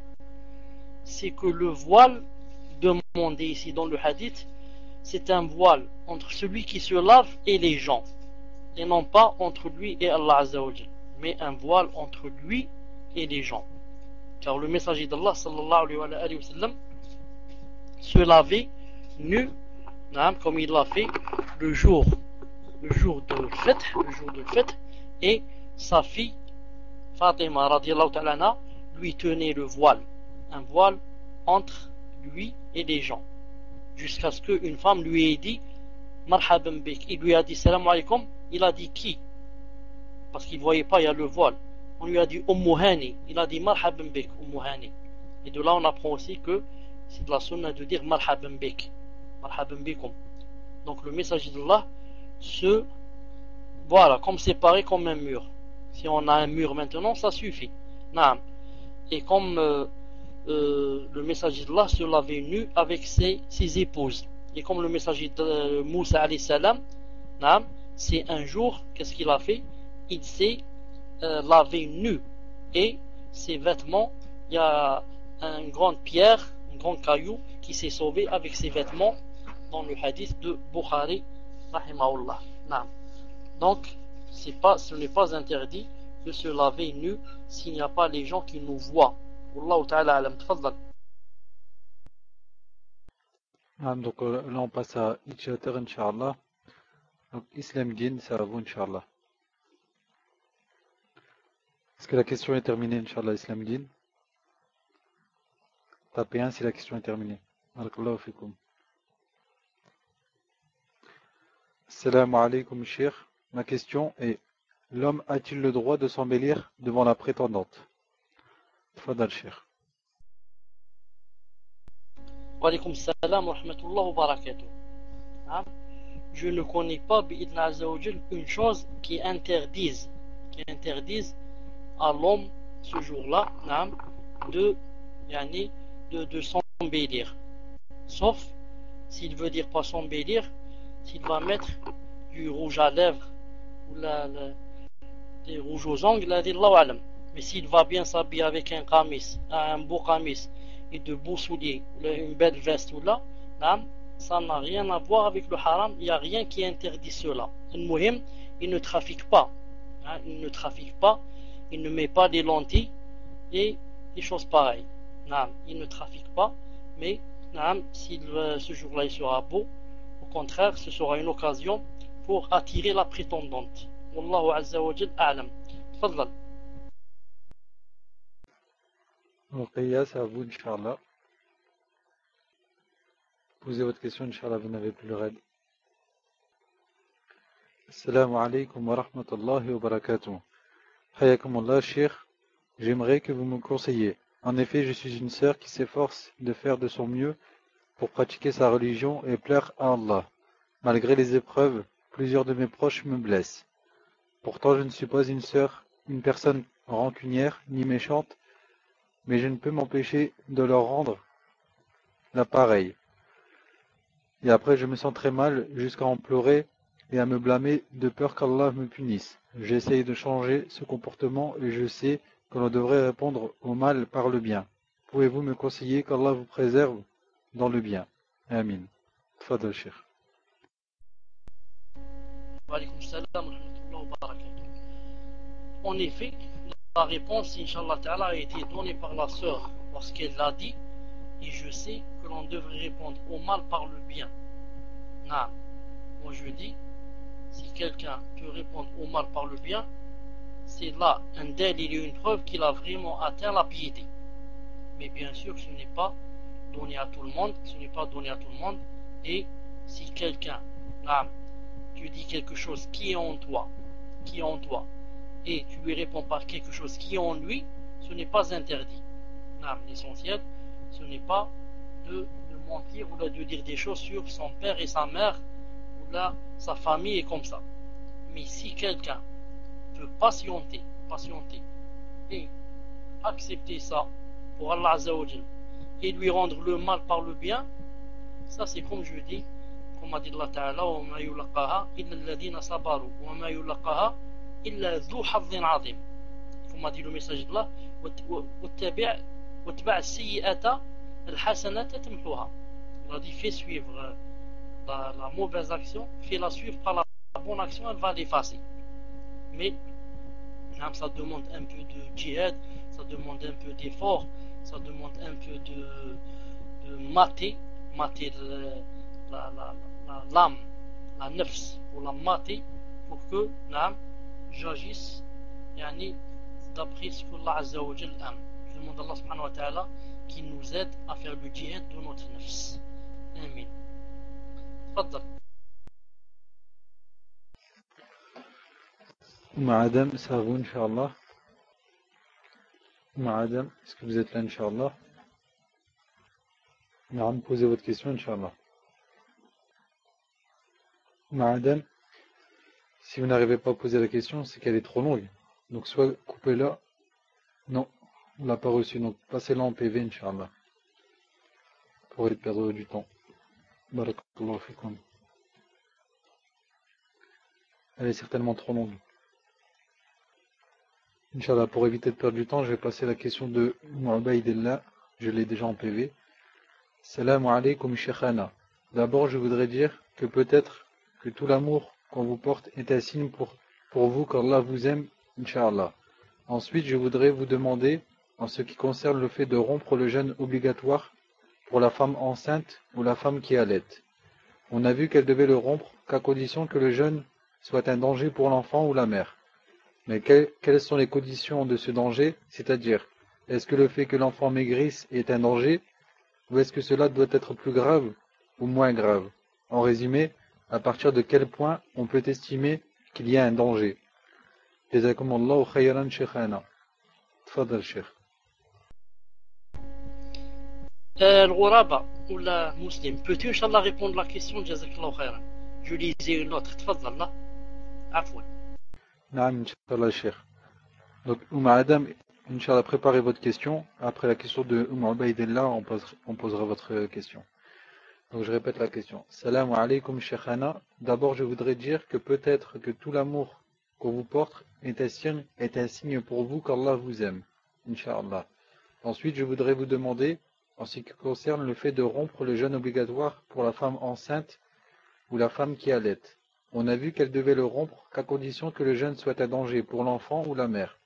C'est que le voile demandé ici dans le hadith, c'est un voile entre celui qui se lave et les gens, et non pas entre lui et Allah azza wa jal, mais un voile entre lui et les gens. Car le messager d'Allah sallallahu alayhi wa sallam se lavait nu, comme il l'a fait le jour de fête, et sa fille Fatima radiallahu ta'ala anha lui tenait le voile, un voile entre lui et les gens, jusqu'à ce qu'une femme lui ait dit marhaban bik. Il lui a dit salam alaykum. Il a dit qui? Parce qu'il ne voyait pas, il y a le voile. On lui a dit Ummu Hani. Il a dit marhaban bik, Ummu Hani. Et de là on apprend aussi que c'est de la sunna de dire marhaban bik, marhaban bikum. Donc le messager d'Allah voilà, comme séparé comme un mur. Si on a un mur maintenant, ça suffit. Naam. Et comme le messager d'Allah se lavait nu avec ses épouses. Et comme le messager de Moussa alayhi salam, c'est un jour, qu'est-ce qu'il a fait? Il s'est lavé nu. Et ses vêtements, il y a une grande pierre, un grand caillou qui s'est sauvé avec ses vêtements dans le hadith de Bukhari, rahimahullah. Donc, ce n'est pas interdit de se laver nu s'il n'y a pas les gens qui nous voient. Wallahu ta'ala alam. Tfaddal. Donc là on passe à Itchater Inch'Allah. Donc Islam Din, c'est à vous Inch'Allah. Est-ce que la question est terminée Inch'Allah Islam Din? Tapez 1 si la question est terminée. Barakallahu fikum. Assalamu alaikum Cheikh. Ma question est, l'homme a-t-il le droit de s'embellir devant la prétendante? Tfadal Cheikh. Wa alaykum salam wa rahmatullahi wa barakatuh. Je ne connais pas bi'idna azza wa jal une chose qui interdise à l'homme ce jour-là de s'embellir, sauf s'il veut dire pas s'embellir, s'il va mettre du rouge à lèvres ou des rouges aux ongles, mais s'il va bien s'habiller avec un qamis, un beau qamis et de beaux souliers, une belle veste ou là, ça n'a rien à voir avec le haram. Il n'y a rien qui interdit cela. Al-Muhim, il ne trafique pas, il ne met pas des lentilles et des choses pareilles. Il ne trafique pas, mais ce jour-là il sera beau, au contraire ce sera une occasion pour attirer la prétendante. Wallahu azza wa jal a'lam. Tfaddal. Ruqayya, c'est à vous Inch'Allah. Posez votre question Inch'Allah, vous n'avez plus le raid. Assalamu alaikum wa rahmatullahi wa barakatuh. Hayakumullah Cheikh, j'aimerais que vous me conseilliez. En effet, je suis une sœur qui s'efforce de faire de son mieux pour pratiquer sa religion et plaire à Allah. Malgré les épreuves, plusieurs de mes proches me blessent. Pourtant, je ne suis pas une personne rancunière ni méchante, mais je ne peux m'empêcher de leur rendre l'appareil. Et après, je me sens très mal jusqu'à en pleurer et à me blâmer de peur qu'Allah me punisse. J'essaye de changer ce comportement et je sais que l'on devrait répondre au mal par le bien. pouvez-vous me conseiller qu'Allah vous préserve dans le bien? Amin. Tfadal Cheikh. Wa alaykoum salam wa rahmatullahi wa barakatuh. En effet, la réponse, Inch'Allah Ta'ala, a été donnée par la sœur lorsqu'elle l'a dit, et je sais que l'on devrait répondre au mal par le bien. Non. Moi je dis, si quelqu'un peut répondre au mal par le bien, c'est là un délit et une preuve qu'il a vraiment atteint la piété. Mais bien sûr, ce n'est pas donné à tout le monde, et si quelqu'un, tu dis quelque chose qui est en toi, et tu lui réponds par quelque chose qui est en lui, ce n'est pas interdit. L'essentiel, ce n'est pas de mentir ou de dire des choses sur son père et sa mère, ou là, sa famille est comme ça. Mais si quelqu'un peut patienter et accepter ça pour Allah Azza wa Jal et lui rendre le mal par le bien, ça c'est comme je dis, comme a dit Allah Ta'ala, wa ma yulaqaha illa alladhina sabaru wa ma yulaqaha illa dhu hazzin azim. Comme a dit le message de Allah, واتبع السيئة الحسنة تمحوها. Il a dit fais suivre la mauvaise action, fais-la suivre par la bonne action, elle va l'effacer. Mais ça demande un peu de djihad, ça demande un peu d'effort, ça demande un peu de mater l'âme, la nafs, pour la mater, pour que j'agisse d'après ce que Allah Azza wa Jal aime. Je demande à Allah subhanahu wa ta'ala qui nous aide à faire le djihad de notre nafs. Amin. Tfaddal. Adam, c'est à vous, Inch'Allah. Adam, est-ce que vous êtes là, Inch'Allah? Posez votre question, Inch'Allah. Adam, si vous n'arrivez pas à poser la question, c'est qu'elle est trop longue. Donc soit coupez-la. Non, on ne l'a pas reçue. Donc passez-la en PV, Inch'Allah. Pour éviter de perdre du temps. Barakallahu fikum. Elle est certainement trop longue. Inch'Allah, pour éviter de perdre du temps, je vais passer la question de Mu'abaydillah. Je l'ai déjà en PV. Salam alaykum Sheikhana. D'abord, je voudrais dire que peut-être que tout l'amour qu'on vous porte est un signe pour vous qu'Allah vous aime, Inch'Allah. Ensuite, je voudrais vous demander, en ce qui concerne le fait de rompre le jeûne obligatoire pour la femme enceinte ou la femme qui allait. On a vu qu'elle devait le rompre qu'à condition que le jeûne soit un danger pour l'enfant ou la mère. Mais quelles sont les conditions de ce danger? C'est-à-dire, est-ce que le fait que l'enfant maigrisse est un danger, ou est-ce que cela doit être plus grave ou moins grave? En résumé, à partir de quel point on peut estimer qu'il y a un danger? Jazakumullahu khayran sheikhana. Tfadal sheikh. Al-Ghuraba ou la musulmane, peux-tu Inch'Allah répondre à la question? Jazakallahu khayran. Je lisais une autre. Tfadal là. Afouan. Naam, Inch'Allah, Cheikh. Donc, Adam, Inch'Allah, préparez votre question. Après la question de Ubaydillah, on posera votre question. Donc, je répète la question. Salam alaykum, Sheikhana. D'abord, je voudrais dire que peut-être que tout l'amour qu'on vous porte est un signe pour vous qu'Allah vous aime. Inch'Allah. Ensuite, je voudrais vous demander, en ce qui concerne le fait de rompre le jeûne obligatoire pour la femme enceinte ou la femme qui allait. On a vu qu'elle devait le rompre qu'à condition que le jeûne soit un danger pour l'enfant ou la mère.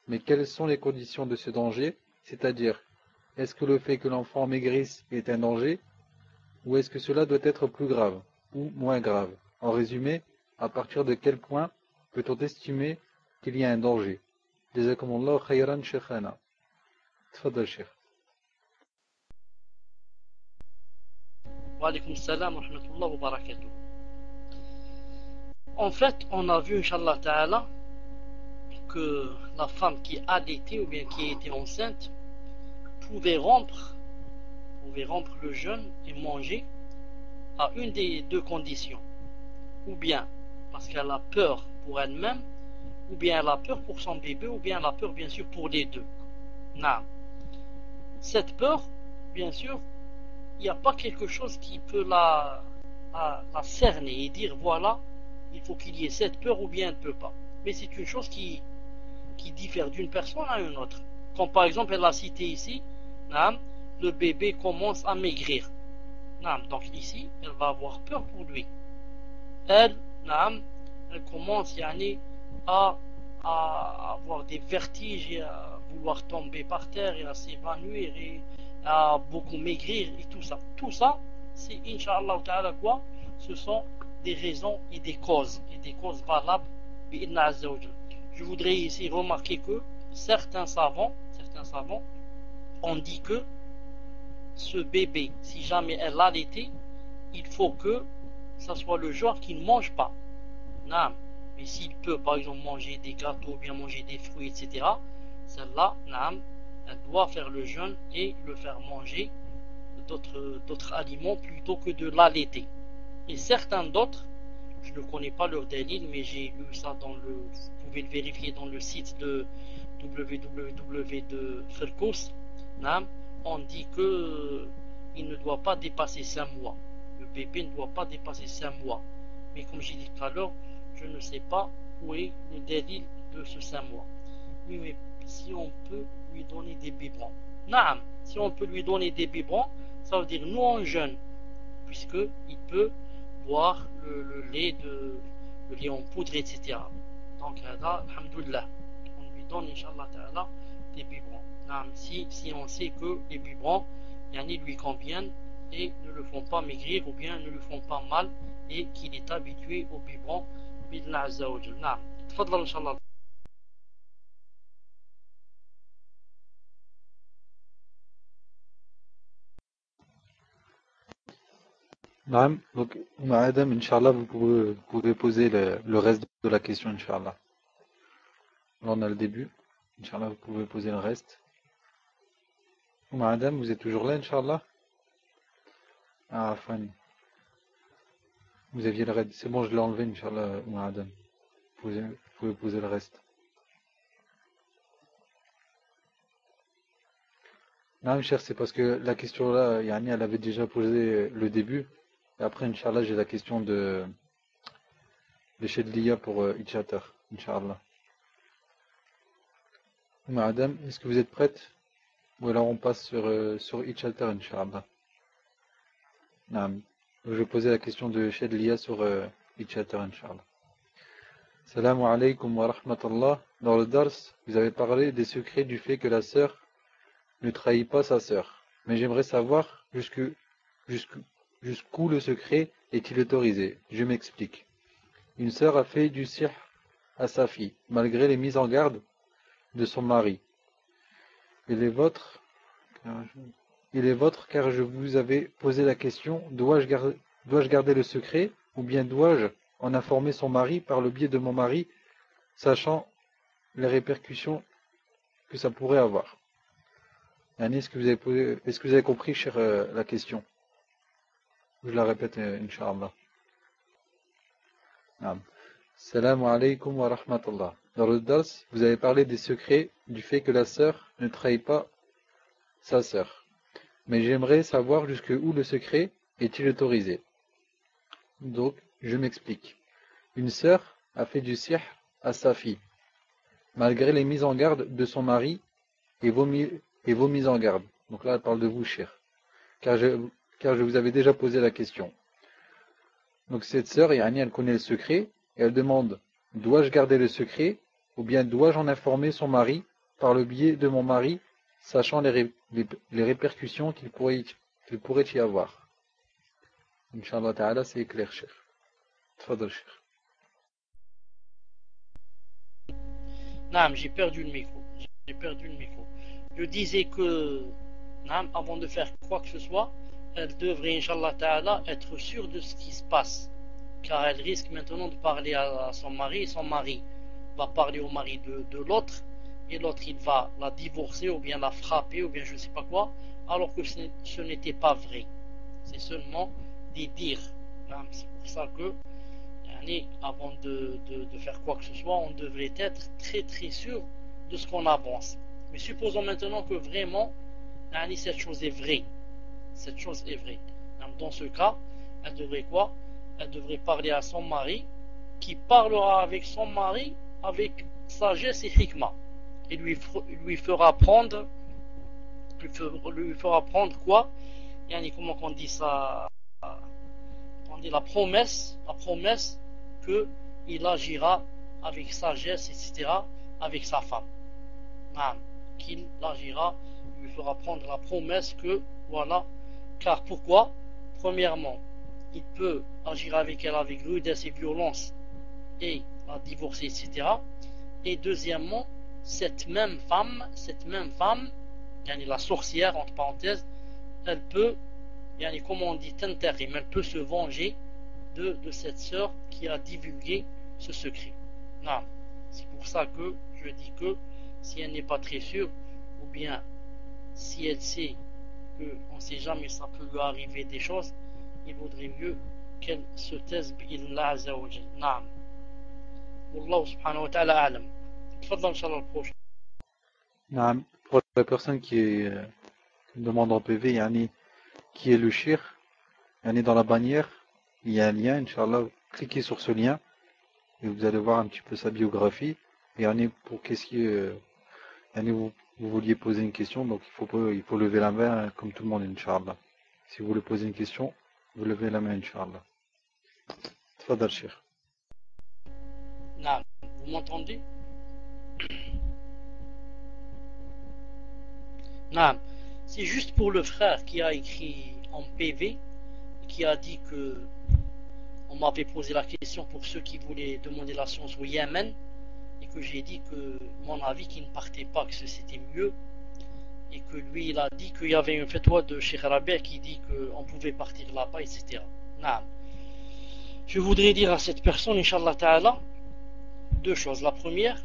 Mais quelles sont les conditions de ce danger? C'est-à-dire, est-ce que le fait que l'enfant maigrisse est un danger, ou est-ce que cela doit être plus grave ou moins grave? En résumé, à partir de quel point peut-on estimer qu'il y a un danger? Jazakumullahu khayran sheikhana. Tfadal sheikh. Wa alaykum salam wa rahmatullahi wa barakatuh. En fait, on a vu, Inch'Allah Ta'ala, que la femme qui allaitait ou bien qui était enceinte pouvait rompre le jeûne et manger à une des deux conditions. Ou bien parce qu'elle a peur pour elle-même, ou bien elle a peur pour son bébé, ou bien elle a peur bien sûr pour les deux. Non. Cette peur, bien sûr, il n'y a pas quelque chose qui peut la cerner et dire voilà, il faut qu'il y ait cette peur ou bien elle ne peut pas. Mais c'est une chose qui diffère d'une personne à une autre. Comme par exemple, elle a cité ici le bébé commence à maigrir. Donc ici, elle va avoir peur pour lui. Elle commence à avoir des vertiges et à vouloir tomber par terre et à s'évanouir et à beaucoup maigrir et tout ça. Tout ça, c'est Inch'Allah Ta'ala quoi? Ce sont des raisons et des causes valables. Je voudrais ici remarquer que certains savants ont dit que ce bébé, si jamais elle l'allaitait, il faut que ça soit le genre qui ne mange pas. Mais s'il peut par exemple manger des gâteaux ou bien manger des fruits, etc., celle-là, elle doit faire le jeûne et le faire manger d'autres aliments plutôt que de l'allaiter. Et certains d'autres, je ne connais pas leur dalil, mais j'ai lu ça vous pouvez le vérifier dans le site de www de Firkous, on dit que il ne doit pas dépasser 5 mois. Le bébé ne doit pas dépasser 5 mois. Mais comme j'ai dit tout à l'heure, je ne sais pas où est le dalil de ce 5 mois. Oui, mais si on peut lui donner des biberons. Si on peut lui donner des biberons, ça veut dire nous en jeûne, puisqu'il peut boire le lait en poudre, etc. Donc là, alhamdoulilah, on lui donne, Inch'Allah Ta'ala, des biberons. Si on sait que les biberons lui conviennent et ne le font pas maigrir ou bien ne le font pas mal et qu'il est habitué au biberon. Bidna Azza wa Jal. Tfadlal Inch'Allah. Donc, Adam, Inch'Allah, vous pouvez poser le reste de la question, Inch'Allah. Là, on a le début. Inch'Allah, vous pouvez poser le reste. Adam, vous êtes toujours là, Inch'Allah? Ah, Fanny. Vous aviez le reste. C'est bon, je l'ai enlevé, Inch'Allah, Adam. Vous pouvez poser le reste. Non, cher, c'est parce que la question là, Yani, elle avait déjà posé le début. Et après, Inch'Allah, j'ai la question de Shedliya pour Itchater, Inch'Allah. Madame, est-ce que vous êtes prête? Ou alors on passe sur Itchater, Inch'Allah. Non. Je vais poser la question de Shedliya sur Itchater, Inch'Allah. Salam alaykum wa rahmatullah. Dans le Dars, vous avez parlé des secrets du fait que la sœur ne trahit pas sa sœur. Mais j'aimerais savoir jusqu'où le secret est-il autorisé. Je m'explique. Une sœur a fait du sihr à sa fille, malgré les mises en garde de son mari. Il est vôtre car je vous avais posé la question, dois-je garder le secret ou bien dois-je en informer son mari par le biais de mon mari, sachant les répercussions que ça pourrait avoir. Annie, est-ce que vous avez compris, cher, la question? Je la répète, Inch'Allah. Salam alaykum wa rahmatullah. Dans le Dars, vous avez parlé des secrets du fait que la sœur ne trahit pas sa sœur. Mais j'aimerais savoir jusqu'où le secret est-il autorisé. Donc, je m'explique. Une sœur a fait du sihr à sa fille, malgré les mises en garde de son mari et vos mises en garde. Donc là, elle parle de vous, cher. Car je vous avais déjà posé la question. Donc cette sœur, Yani, elle connaît le secret, et elle demande, dois-je garder le secret, ou bien dois-je en informer son mari, par le biais de mon mari, sachant les répercussions qu'il pourrait y avoir. Inch'Allah Ta'ala, c'est clair, cher. Tfadal, cher. Non, j'ai perdu le micro. Je disais que, avant de faire quoi que ce soit, elle devrait, Inch'Allah Ta'ala, être sûre de ce qui se passe. Car elle risque maintenant de parler à son mari, et son mari va parler au mari de l'autre, et l'autre il va la divorcer, ou bien la frapper, ou bien je ne sais pas quoi, alors que ce n'était pas vrai. C'est seulement des dires. C'est pour ça que, avant de faire quoi que ce soit, on devrait être très très sûr de ce qu'on avance. Mais supposons maintenant que vraiment, cette chose est vraie. Cette chose est vraie. Dans ce cas, elle devrait quoi? Elle devrait parler à son mari, qui parlera avec son mari avec sagesse et hikmah, et lui fera prendre lui fera prendre quoi? Yani, comment on dit ça? On dit la promesse que il agira avec sagesse, etc., avec sa femme. Qu'il agira, il lui fera prendre la promesse que, voilà, car pourquoi? Premièrement, il peut agir avec elle avec rudesse et violence et la divorcer, etc. Et deuxièmement, cette même femme, yani la sorcière, entre parenthèses, elle peut, yani, comment on dit, t'intérim, elle peut se venger de cette sœur qui a divulgué ce secret. Non. C'est pour ça que je dis que si elle n'est pas très sûre, ou bien si elle sait qu'on ne sait jamais, ça peut lui arriver des choses, il vaudrait mieux qu'elle se taise bi'illah azza wa jal. Naam. Wallahu subhanahu wa ta'ala a'lam. Tfadal inshallah le prochain. Naam. Pour la personne qui demande en PV, yani, qui est le shir, yani, dans la bannière, il y a un lien, Inch'Allah, cliquez sur ce lien et vous allez voir un petit peu sa biographie. Et yani, pour qu'est-ce qui yani, vous vouliez poser une question, donc il faut lever la main comme tout le monde, Inch'Allah. Si vous voulez poser une question, vous levez la main, Inch'Allah. Tfadal, shir. Non, vous m'entendez? Non, c'est juste pour le frère qui a écrit en PV, qui a dit que on m'avait posé la question pour ceux qui voulaient demander la science au Yémen, et que j'ai dit que mon avis qu'il ne partait pas, que c'était mieux, et que lui il a dit qu'il y avait une fatwa de Cheikh Rabi' qui dit qu'on pouvait partir là-bas, etc. Non. Je voudrais dire à cette personne, Inch'Allah Ta'ala, deux choses. La première,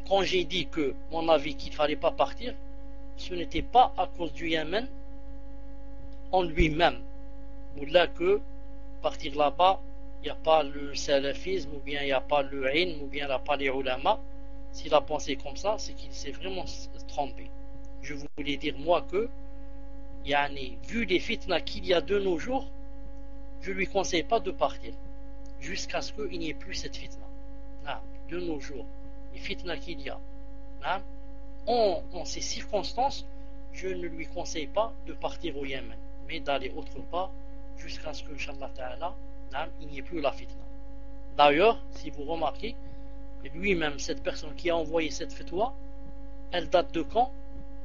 quand j'ai dit que mon avis qu'il ne fallait pas partir, ce n'était pas à cause du Yémen en lui-même, ou là que partir là-bas, il n'y a pas le salafisme, ou bien il n'y a pas le ilm, ou bien il n'y a pas les ulama. S'il a pensé comme ça, c'est qu'il s'est vraiment trompé. Je voulais dire moi que, yani, vu les fitna qu'il y a de nos jours, je ne lui conseille pas de partir, jusqu'à ce qu'il n'y ait plus cette fitna. De nos jours, les fitna qu'il y a, en ces circonstances, je ne lui conseille pas de partir au Yémen, mais d'aller autre part, jusqu'à ce que, Inch'Allah Ta'ala, il n'y ait plus la fitna. D'ailleurs, si vous remarquez, lui-même, cette personne qui a envoyé cette fatwa, elle date de quand?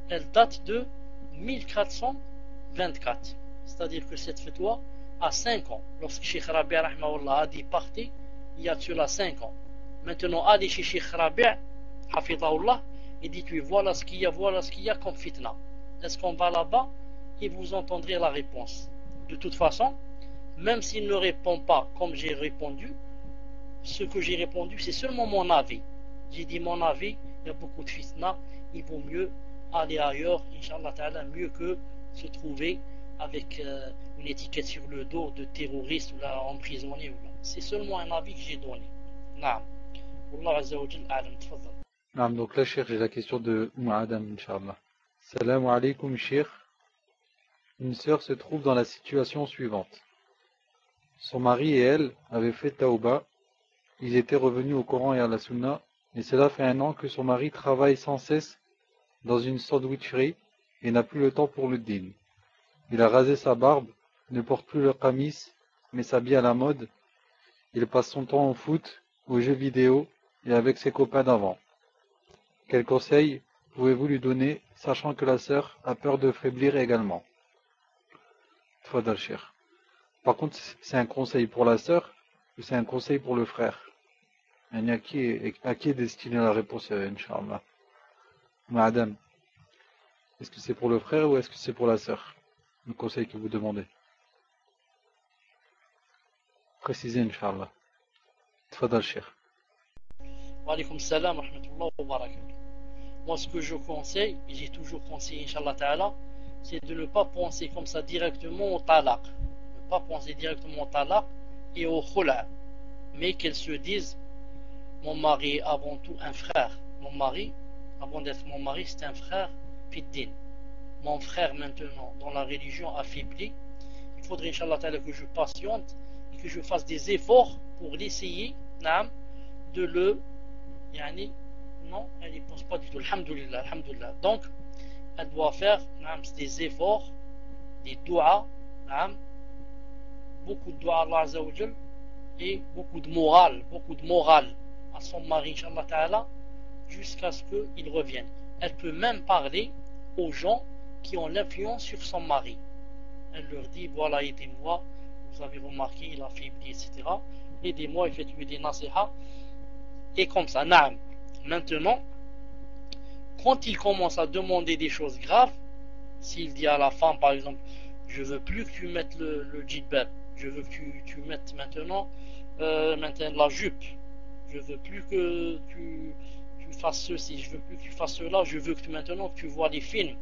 Elle date de 1424. C'est-à-dire que cette fatwa a 5 ans. Lorsque Cheikh Rabi' rahimahullah a dit partez, il y a de cela 5 ans. Maintenant, allez chez Cheikh Rabi' hafidahullah et dites-lui voilà ce qu'il y a comme fitna. Est-ce qu'on va là-bas? Et vous entendrez la réponse. De toute façon, même s'il ne répond pas comme j'ai répondu, ce que j'ai répondu, c'est seulement mon avis. J'ai dit mon avis, il y a beaucoup de fitna, il vaut mieux aller ailleurs, Inch'Allah Ta'ala, mieux que se trouver avec une étiquette sur le dos de terroriste ou là, emprisonné. C'est seulement un avis que j'ai donné. Naam. Wallah Azza wa Jal a'lam. Tfadal. Naam, donc là, Cheikh, j'ai la question de Adam, Inch'Allah. Salam alaikum, Cheikh. Une sœur se trouve dans la situation suivante. Son mari et elle avaient fait Taouba. Ils étaient revenus au Coran et à la Sunna. Et cela fait 1 an que son mari travaille sans cesse dans une sandwicherie et n'a plus le temps pour le din. Il a rasé sa barbe, ne porte plus le qamis, mais s'habille à la mode. Il passe son temps au foot, aux jeux vidéo et avec ses copains d'avant. Quel conseil pouvez-vous lui donner, sachant que la sœur a peur de faiblir également? Tfadal Cheikh. Par contre, c'est un conseil pour la sœur ou c'est un conseil pour le frère? Et à qui est destinée la réponse, Inch'Allah? Madame, est-ce que c'est pour le frère ou est-ce que c'est pour la sœur? Le conseil que vous demandez. Précisez, Inch'Allah. Tfadal Cheikh. Wa alaykum salam wa rahmatullahi wa barakatuh. Moi, ce que je conseille, et j'ai toujours conseillé, Inch'Allah Ta'ala, c'est de ne pas penser comme ça directement au talaq. Ne pas penser directement au talaq et au khula. Mais qu'elles se disent, mon mari est avant tout un frère. Mon mari, avant d'être mon mari, c'est un frère fiddin. Mon frère maintenant, dans la religion affaiblie, il faudrait, Inch'Allah Ta'ala, que je patiente et que je fasse des efforts pour l'essayer, de le, non, elle n'y pense pas du tout, alhamdulillah, alhamdulillah. Donc, elle doit faire des efforts, des doigts, beaucoup de doigts à Allah Azza wa Jal, et beaucoup de morale à son mari, Inch'Allah Ta'ala, jusqu'à ce qu'il revienne. Elle peut même parler aux gens qui ont l'influence sur son mari. Elle leur dit, voilà, aidez-moi, vous avez remarqué, il a faibli, etc. Aidez-moi, faites-lui des nasiha. Et comme ça, naam. Maintenant, quand il commence à demander des choses graves, s'il dit à la femme, par exemple, je veux plus que tu mettes le djilbab, je veux que tu mettes maintenant la jupe, je veux plus que tu fasses ceci, je veux plus que tu fasses cela, je veux que maintenant que tu vois les films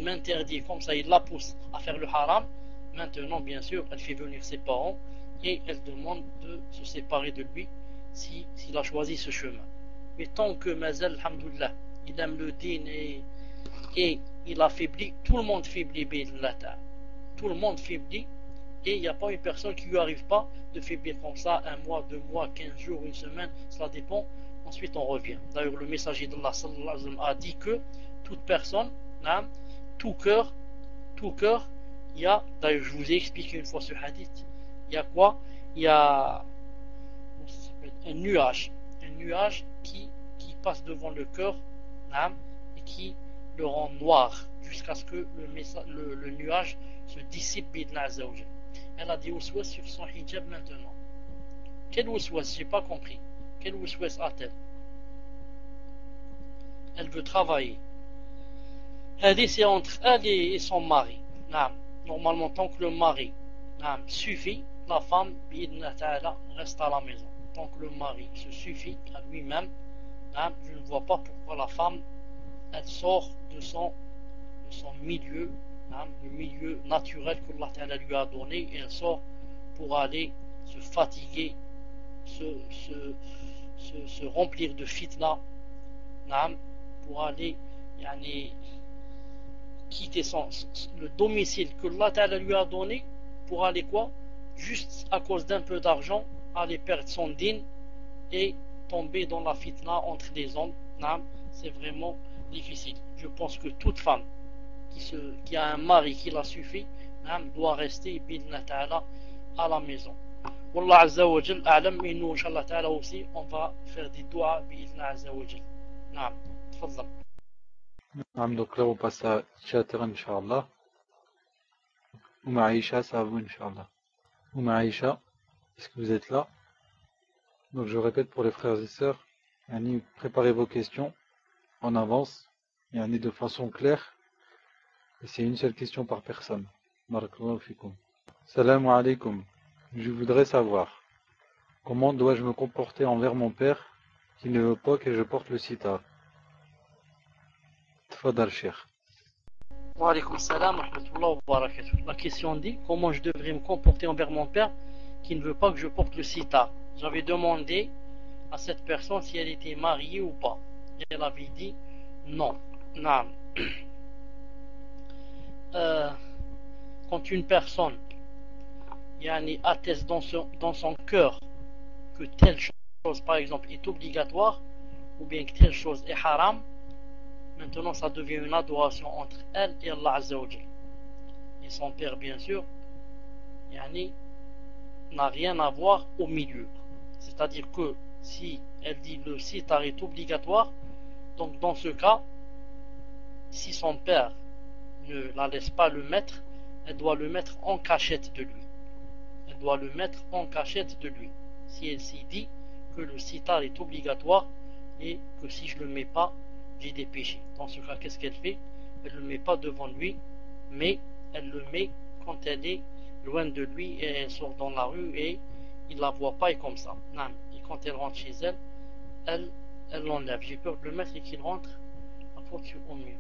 interdits, comme ça il la pousse à faire le haram. Maintenant, bien sûr, elle fait venir ses parents et elle demande de se séparer de lui s'il a choisi ce chemin. Mais tant que Mazal, alhamdoulilah, il aime le din et il affaiblit, tout le monde faiblit, tout le monde faiblit, et il n'y a pas une personne qui lui arrive pas de faiblir comme ça, 1 mois, 2 mois, 15 jours, une semaine, cela dépend. Ensuite on revient. D'ailleurs le messager d'Allah sallallahu alayhi wa sallam a dit que toute personne, tout cœur, il y a, d'ailleurs je vous ai expliqué une fois ce hadith, il y a quoi? Il y a un nuage qui passe devant le cœur, et qui le rend noir jusqu'à ce que le nuage se dissipe bidna azza wa jal. Elle a des waswas sur son hijab maintenant. Quel waswas? J'ai pas compris. Quel waswas a-t-elle? Elle veut travailler. C'est entre elle et son mari. Normalement, tant que le mari suffit, la femme reste à la maison. Tant que le mari se suffit à lui-même, je ne vois pas pourquoi la femme elle sort de son milieu, le milieu naturel que Allah lui a donné, et elle sort pour aller se fatiguer, se remplir de fitna, pour aller quitter le domicile que Allah lui a donné, pour aller quoi? Juste à cause d'un peu d'argent, aller perdre son din et tomber dans la fitna entre les hommes. C'est vraiment difficile. Je pense que toute femme qui a un mari qui la suffit doit rester à la maison. Wallah Azza wa Jal a'lam, et nous Inch'Allah Ta'ala aussi on va faire des doigts bi'idna Azza wa Jal. Tfadhal. Donc là on passe à Chatran Inch'Allah. Aïcha, ça va vous Inch'Allah. Aïcha, est-ce que vous êtes là? Donc je répète pour les frères et sœurs, préparez vos questions en avance, de façon claire, et c'est une seule question par personne. Barakallahu fikum. Salam alaikum. Je voudrais savoir, comment dois-je me comporter envers mon père qui ne veut pas que je porte le sitar? Tfadal Cheikh. Wa alaykoum salam wa rahmatullahi wa barakatuh. La question dit, comment je devrais me comporter envers mon père qui ne veut pas que je porte le sitar? J'avais demandé à cette personne si elle était mariée ou pas. Et elle avait dit non. Quand une personne atteste dans son cœur que telle chose par exemple est obligatoire, ou bien que telle chose est haram, maintenant ça devient une adoration entre elle et Allah Azza wa Jal. Et son père bien sûr n'a rien à voir au milieu. C'est-à-dire que si elle dit le sitar est obligatoire, donc dans ce cas, si son père ne la laisse pas le mettre, elle doit le mettre en cachette de lui. Elle doit le mettre en cachette de lui. Si elle s'y dit que le sitar est obligatoire et que si je ne le mets pas, j'ai des péchés. Dans ce cas, qu'est-ce qu'elle fait? Elle ne le met pas devant lui, mais elle le met quand elle est loin de lui et elle sort dans la rue et il la voit pas, et comme ça. Et quand elle rentre chez elle, elle l'enlève. J'ai peur de le mettre et qu'il rentre à porte au mieux.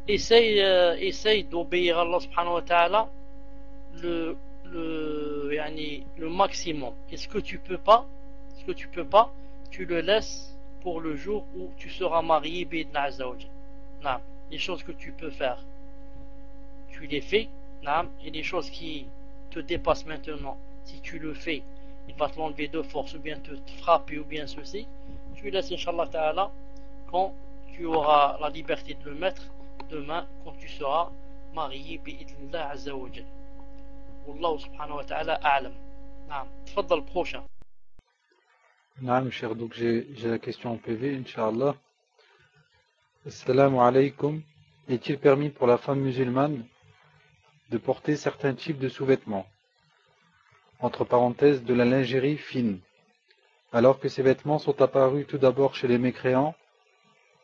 Essaye d'obéir à Allah subhanahu wa ta'ala le maximum. Est-ce que tu peux pas, tu le laisses pour le jour où tu seras marié bi'idna azza wa jal. Les choses que tu peux faire, tu les fais. Et les choses qui te dépassent maintenant, si tu le fais, il va te l'enlever de force, ou bien te frapper, ou bien ceci. tu laisses Inch'Allah Ta'ala quand tu auras la liberté de le mettre demain quand tu seras marié bi'idnillah azza wa jal. Wallahu subhanahu wa ta'ala a'lam. Naam, tfaddal prochain. Naam, cher, donc j'ai la question en PV, Inch'Allah. Assalamu alaikum. Est-il permis pour la femme musulmane de porter certains types de sous-vêtements, entre parenthèses de la lingerie fine, alors que ces vêtements sont apparus tout d'abord chez les mécréants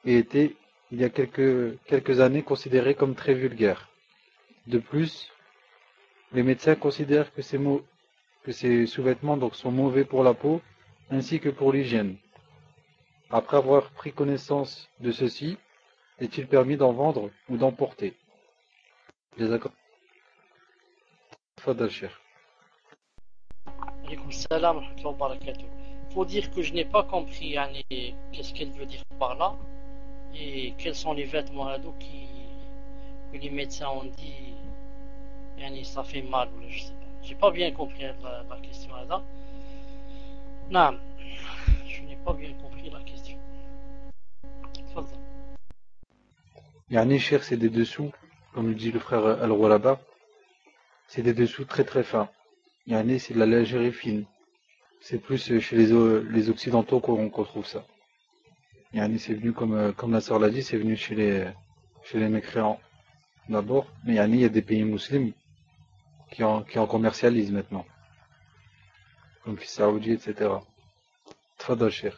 et étaient, il y a quelques années, considérés comme très vulgaires. De plus, les médecins considèrent que ces sous-vêtements donc, sont mauvais pour la peau ainsi que pour l'hygiène. Après avoir pris connaissance de ceci, est-il permis d'en vendre ou d'en porter? Fadal Cheikh. Alaykoum salam wa rahmatullahi wa barakatuh. Faut dire que je n'ai pas compris qu'est-ce qu'elle veut dire par là et quels sont les vêtements que les médecins ont dit ça fait mal ou je sais pas. J'ai pas bien compris la question là. Non, je n'ai pas bien compris la question. Cheikh, c'est des dessous, comme le dit le frère Al-Ghuraba, c'est des dessous très très fins. C'est de la lingerie fine. C'est plus chez les occidentaux qu'on trouve ça. C'est venu comme la sœur l'a dit, c'est venu chez les mécréants d'abord, mais il y a des pays musulmans qui en commercialisent maintenant, comme le Saoudi, etc. Tfadal Cheikh.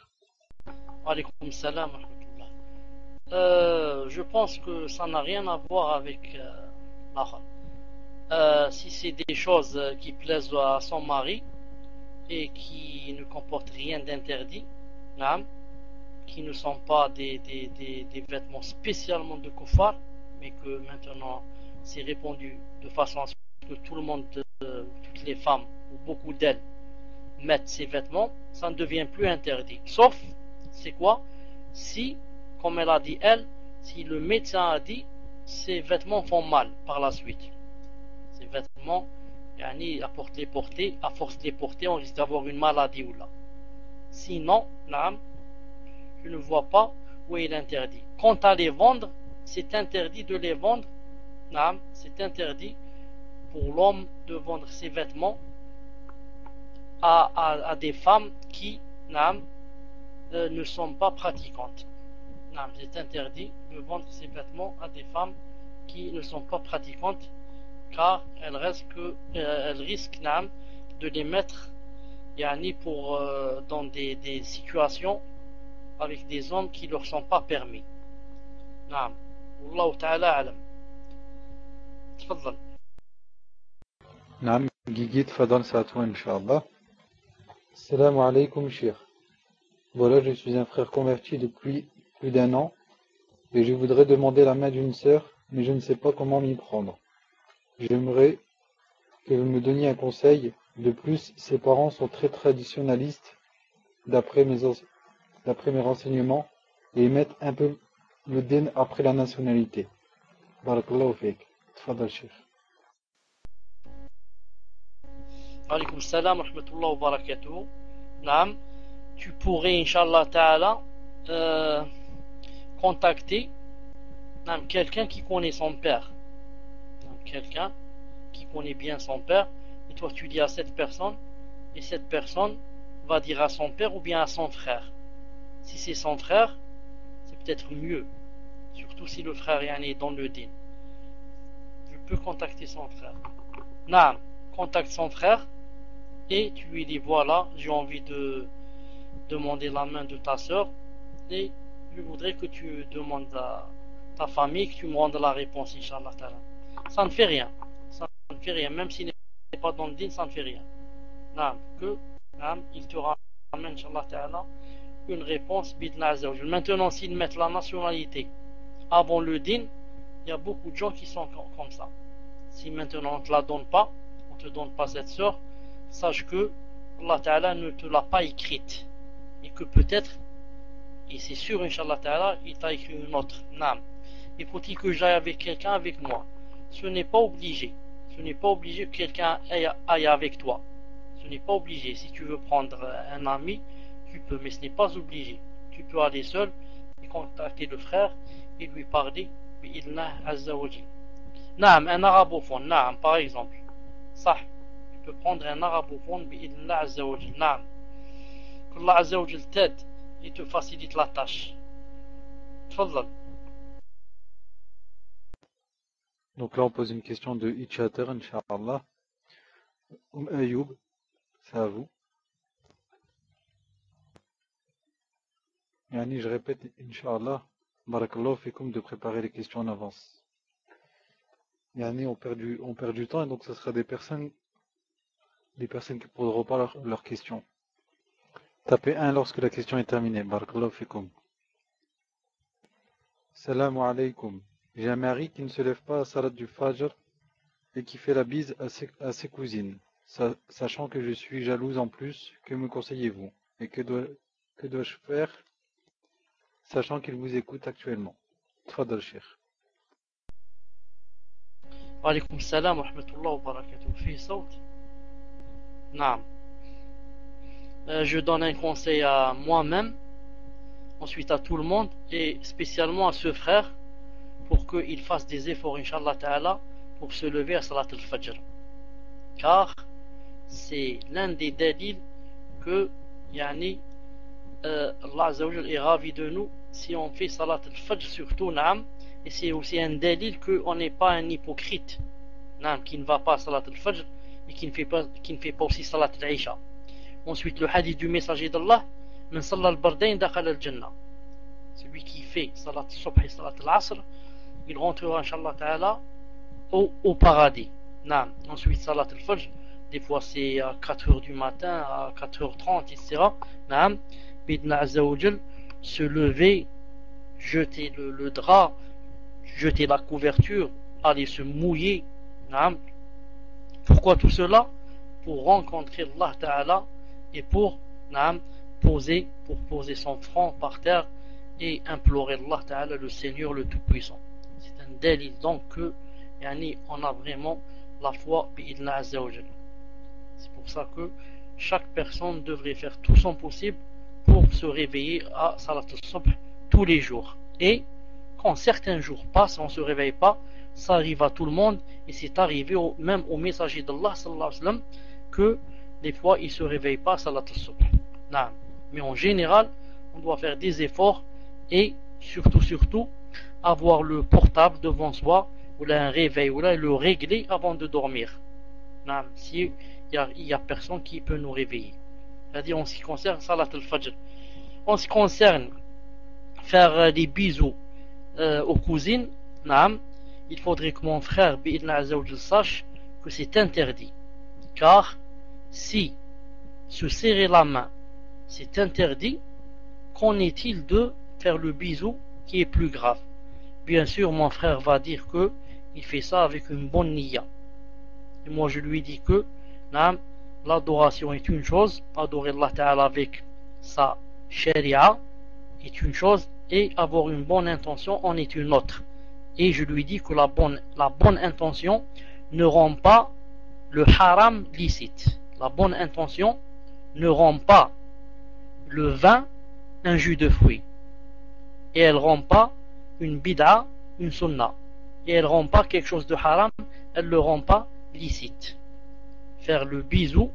Alaykoum salam wa rahmatullah. Je pense que ça n'a rien à voir avec si c'est des choses qui plaisent à son mari et qui ne comportent rien d'interdit, qui ne sont pas des vêtements spécialement de kuffar, mais que maintenant c'est répandu de façon à ce que tout le monde, toutes les femmes ou beaucoup d'elles mettent ces vêtements, ça ne devient plus interdit. Sauf, c'est quoi? Si, comme elle a dit elle, si le médecin a dit ces vêtements font mal par la suite. Ces vêtements, à force de les porter, on risque d'avoir une maladie ou là. Sinon, je ne vois pas où est l'interdit. Quant à les vendre, c'est interdit de les vendre. C'est interdit pour l'homme de vendre ses vêtements à des femmes qui ne sont pas pratiquantes. C'est interdit de vendre ses vêtements à des femmes qui ne sont pas pratiquantes, car elles risquent de les mettre dans des situations avec des hommes qui ne leur sont pas permis. Wallahu ta'ala alam. Tfaddal. Guigui, tfadal, c'est à toi, Inch'Allah. Salam alaikum, Cheikh. Voilà, je suis un frère converti depuis plus d'1 an et je voudrais demander la main d'une sœur, mais je ne sais pas comment m'y prendre. J'aimerais que vous me donniez un conseil. De plus, ses parents sont très traditionnalistes d'après mes renseignements et mettent un peu le din après la nationalité. Barakallahu fik. Tfadal Cheikh. Alaykoum salam wa rahmatullahi wa barakatuh. Tu pourrais, Inch'Allah Ta'ala, contacter quelqu'un qui connaît son père. Quelqu'un qui connaît bien son père, et toi tu dis à cette personne, et cette personne va dire à son père ou bien à son frère. Si c'est son frère, c'est peut-être mieux, surtout si le frère est dans le din. Je peux contacter son frère. Contacte son frère et tu lui dis voilà, j'ai envie de demander la main de ta soeur et je voudrais que tu demandes à ta famille que tu me rendes la réponse, Inch'Allah Ta'ala. Ça ne fait rien. Ça ne fait rien. Même s'il n'est pas dans le din, ça ne fait rien. Il te ramène, Inch'Allah Ta'ala, une réponse bidna azawajal. Maintenant, s'ils mettent la nationalité avant le din, il y a beaucoup de gens qui sont comme ça. Si maintenant on ne te la donne pas, on ne te donne pas cette sœur, sache que Allah Ta'ala ne te l'a pas écrite. Et que peut-être, et c'est sûr, Inch'Allah Ta'ala, il t'a écrit une autre. Il faut-il que j'aille avec quelqu'un avec moi? Ce n'est pas obligé. Ce n'est pas obligé que quelqu'un aille avec toi. Ce n'est pas obligé. Si tu veux prendre un ami, tu peux, mais ce n'est pas obligé. tu peux aller seul et contacter le frère et lui parler bi'idhnillah azza wa jal. Naam, un arabophone, naam, par exemple. Ça, tu peux prendre un arabophone bi'idhnillah azza wa jal. Naam. qu'Allah azza wa jal t'aide et te facilite la tâche. Tfadlal. Donc là, on pose une question de Itchater, Inch'Allah. Ayoub, c'est à vous. Yani, je répète, Inch'Allah, Barakallahu fikum, de préparer les questions en avance. Yani, on perd du temps, et donc ce sera des personnes qui ne poseront pas leurs questions. Tapez 1 lorsque la question est terminée. Barakallahu fikum. Salam alaykum. J'ai un mari qui ne se lève pas à Salat du Fajr et qui fait la bise à ses cousines. Sachant que je suis jalouse en plus, que me conseillez-vous? Et que dois-je faire, sachant qu'il vous écoute actuellement? Tfadal Cheikh. Wa alaykoum salam wa rahmatullah wa barakatuh. Fi saut. Naam. Je donne un conseil à moi-même, ensuite à tout le monde, et spécialement à ce frère, pour qu'il fasse des efforts, Inch'Allah Ta'ala, pour se lever à Salat al-Fajr. Car c'est l'un des dalils que Allah Azza wa Jal est ravi de nous si on fait Salat al-Fajr, surtout, naam. Et c'est aussi un dalil qu'on n'est pas un hypocrite, naam, qui ne va pas à Salat al-Fajr et qui ne fait pas aussi Salat al-Isha. Ensuite, le hadith du messager d'Allah, Men salla al-bardayn dakhal al-jannah. Celui qui fait Salat al-Subh et Salat al-Asr, il rentrera, Inch'Allah Ta'ala, au paradis. Naam. Ensuite, Salat al-Fajr, des fois c'est à 4h du matin, à 4h30, etc. Naam. Bidna Azza wa Jal, se lever, jeter le drap, jeter la couverture, aller se mouiller. Naam. Pourquoi tout cela? Pour rencontrer Allah Ta'ala et pour poser son front par terre et implorer Allah Ta'ala, le Seigneur le Tout-Puissant. C'est un délit donc que on a vraiment la foi bi'idna azza wa jal. C'est pour ça que chaque personne devrait faire tout son possible pour se réveiller à Salat al-Subh tous les jours. Et quand certains jours passent, on ne se réveille pas, ça arrive à tout le monde, et c'est arrivé même au messager d'Allah sallallahu alayhi wa sallam que des fois il ne se réveille pas à Salat al-Subh. Mais en général, on doit faire des efforts et surtout avoir le portable devant soi ou là, un réveil ou là, le régler avant de dormir. Si il y a personne qui peut nous réveiller. C'est-à-dire en ce qui concerne Salat al-Fajr. En ce qui concerne faire des bisous aux cousines, il faudrait que mon frère bi'idna azza wa jal sache que c'est interdit. Car si se serrer la main c'est interdit, qu'en est-il de faire le bisou qui est plus grave? Bien sûr, mon frère va dire que il fait ça avec une bonne niya. Et moi je lui dis que l'adoration est une chose, adorer Allah Ta'ala avec sa sharia est une chose, et avoir une bonne intention en est une autre. Et je lui dis que la bonne intention ne rend pas le haram licite. La bonne intention ne rend pas le vin un jus de fruits. Et elle ne rend pas une bid'a, une sunnah. Et elle ne rend pas quelque chose de haram, elle ne le rend pas licite. Faire le bisou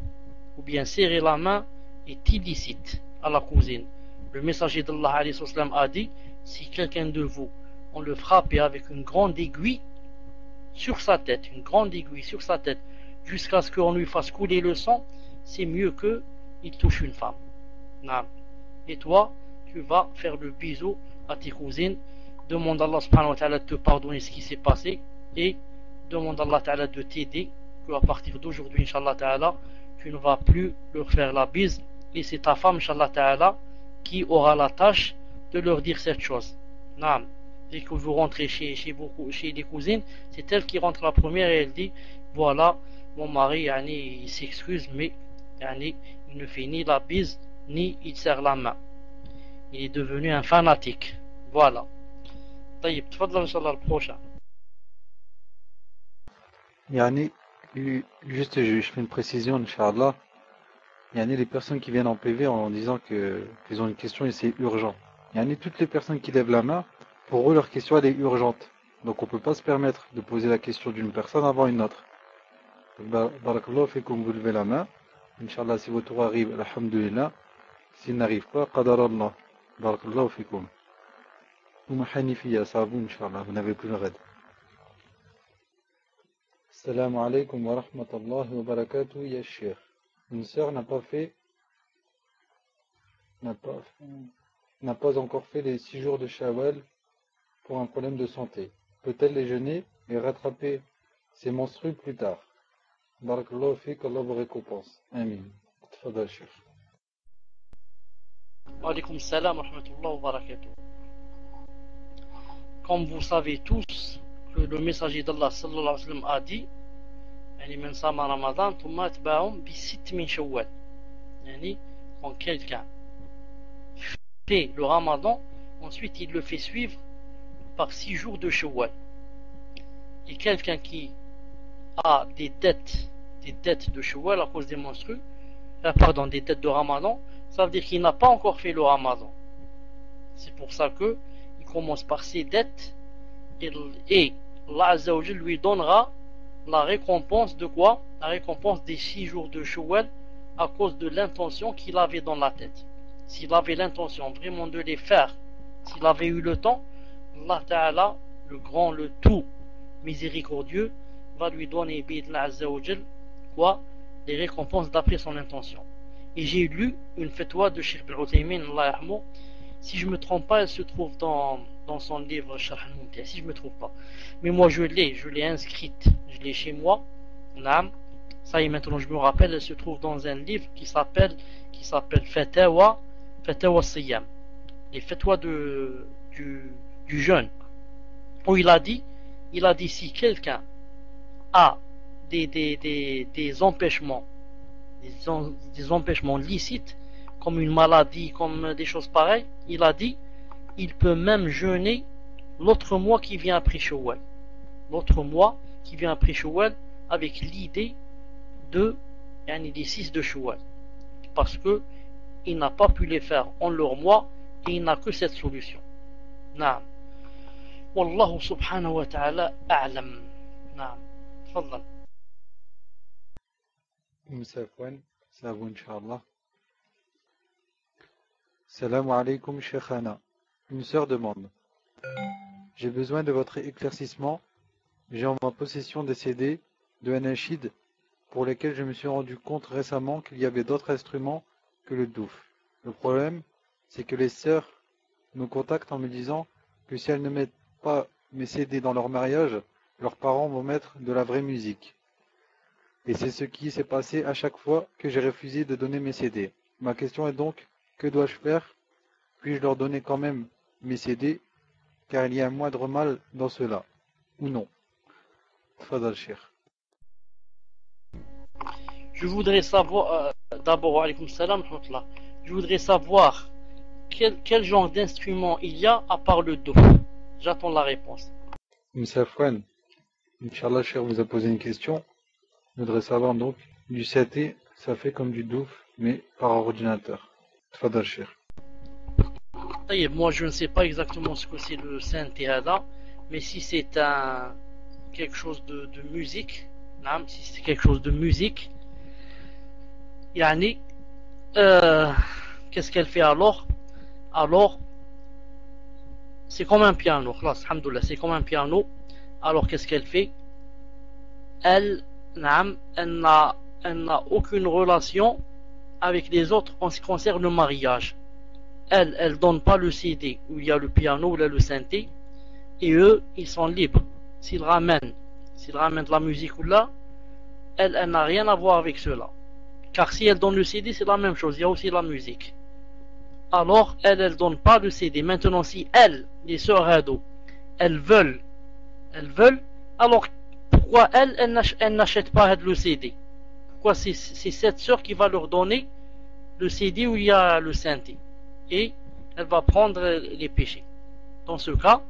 ou bien serrer la main est illicite à la cousine. Le messager d'Allah alayhi wa sallam a dit, si quelqu'un de vous, on le frappe avec une grande aiguille sur sa tête, jusqu'à ce qu'on lui fasse couler le sang, c'est mieux qu'il touche une femme. Et toi, tu vas faire le bisou à tes cousines, demande à Allah subhanahu wa ta'ala de te pardonner ce qui s'est passé, et demande à Allah ta'ala de t'aider, qu'à partir d'aujourd'hui, Inch'Allah ta'ala, tu ne vas plus leur faire la bise, et c'est ta femme, Inch'Allah ta'ala, qui aura la tâche de leur dire cette chose. Dès que vous rentrez chez des cousines, c'est elle qui rentre la première et elle dit, voilà, mon mari, il s'excuse, mais il ne fait ni la bise, ni il serre la main. Il est devenu un fanatique. Voilà. طيب تفضل إن شاء الله البروchain. Juste je fais une précision, Inch'Allah. Les personnes qui viennent en PV en disant qu'ils ont une question et c'est urgent. Yani toutes les personnes qui lèvent la main, pour eux leur question elle est urgente. Donc on ne peut pas se permettre de poser la question d'une personne avant une autre. Barakallahu fikum, vous levez la main. Inch'Allah, si votre tour arrive, alhamdulillah. S'il n'arrive pas, qadarallah. Barakallahu fikum. Hanifiya, ça va, Inch'Allah, vous n'avez plus le raid. Assalamu alaikum wa rahmatullahi wa barakatuh, ya Cheikh. Une sœur n'a pas encore fait les 6 jours de Shawwal pour un problème de santé. Peut-elle les jeûner et rattraper ses menstrues plus tard? Barakallahu fik, Allah vous récompense. Amin. Tfadal, Cheikh. Wa alaykoum salam wa rahmatullahi wa barakatuh. Comme vous savez tous que le messager d'Allah sallallahu alayhi wa sallam a dit يعني من صام رمضان ثم أتبعهم ب6 من شوال. يعني quand quelqu'un fait le ramadan, ensuite il le fait suivre par 6 jours de Shawwal. Et quelqu'un qui a des dettes de Shawwal à cause des menstrues, des dettes de Ramadan, ça veut dire qu'il n'a pas encore fait le Ramadan. C'est pour ça que il commence par ses dettes et Allah Azza wa Jal lui donnera la récompense de quoi? La récompense des 6 jours de Shawwal à cause de l'intention qu'il avait dans la tête. S'il avait l'intention vraiment de les faire, s'il avait eu le temps, Allah Ta'ala, le grand, le tout miséricordieux, va lui donner bi'idna Azza wa Jal, quoi? Les récompenses d'après son intention. Et j'ai lu une fatwa de Cheikh Ibn Uthaymin, Allah yarhamou. Si je me trompe pas, elle se trouve dans son livre Sharh al-Mumti', si je me trompe pas. Mais moi je l'ai inscrite, je l'ai chez moi. Naam. Ça y est, maintenant je me rappelle, elle se trouve dans un livre qui s'appelle Fatawa Siyam. Les fatwas du jeûne. Où il a dit si quelqu'un a des empêchements, des empêchements licites, comme une maladie, comme des choses pareilles, il a dit, il peut même jeûner l'autre mois qui vient après Shawwal. L'autre mois qui vient après Shawwal, avec l'idée des 6 de Shawwal. Parce que il n'a pas pu les faire en leur mois et il n'a que cette solution. Naam. Wallahu subhanahu wa ta'ala a'lam. Naam. Tfaddal. Moussafouane, ça va, Inch'Allah. Salam alaikum, Cheikhana. Une sœur demande: j'ai besoin de votre éclaircissement. J'ai en ma possession des CD de Anachid pour lesquels je me suis rendu compte récemment qu'il y avait d'autres instruments que le douf. Le problème, c'est que les sœurs me contactent en me disant que si elles ne mettent pas mes CD dans leur mariage, leurs parents vont mettre de la vraie musique. Et c'est ce qui s'est passé à chaque fois que j'ai refusé de donner mes CD. Ma question est donc, que dois-je faire? Puis-je leur donner quand même mes CD, car il y a un moindre mal dans cela, ou non? Tfadal, Cheikh. Je voudrais savoir, d'abord, alaykoum salam, je voudrais savoir quel genre d'instrument il y a à part le douf. J'attends la réponse. Moussafouane, Inch'Allah, Cheikh vous a posé une question. Je voudrais savoir donc, du synthé, ça fait comme du douf, mais par ordinateur. Tfadal, Cheikh. Moi, je ne sais pas exactement ce que c'est le synthé, mais si c'est quelque chose de musique, si c'est quelque chose de musique, yani, qu'est-ce qu'elle fait alors? Alors, c'est comme un piano, alhamdoulilah, c'est comme un piano. Alors, qu'est-ce qu'elle fait? Elle n'a aucune relation avec les autres en ce qui concerne le mariage. Elle donne pas le CD où il y a le piano ou le synthé, et eux, ils sont libres. S'ils ramènent de la musique ou là, elle n'a rien à voir avec cela. Car si elle donne le CD, c'est la même chose, il y a aussi la musique. Alors, elle donne pas le CD. Maintenant, si les sœurs Hado, elles veulent, alors pourquoi elle n'achète pas le CD? Pourquoi c'est cette sœur qui va leur donner le CD où il y a le synthé? Et elle va prendre les péchés. Dans ce cas,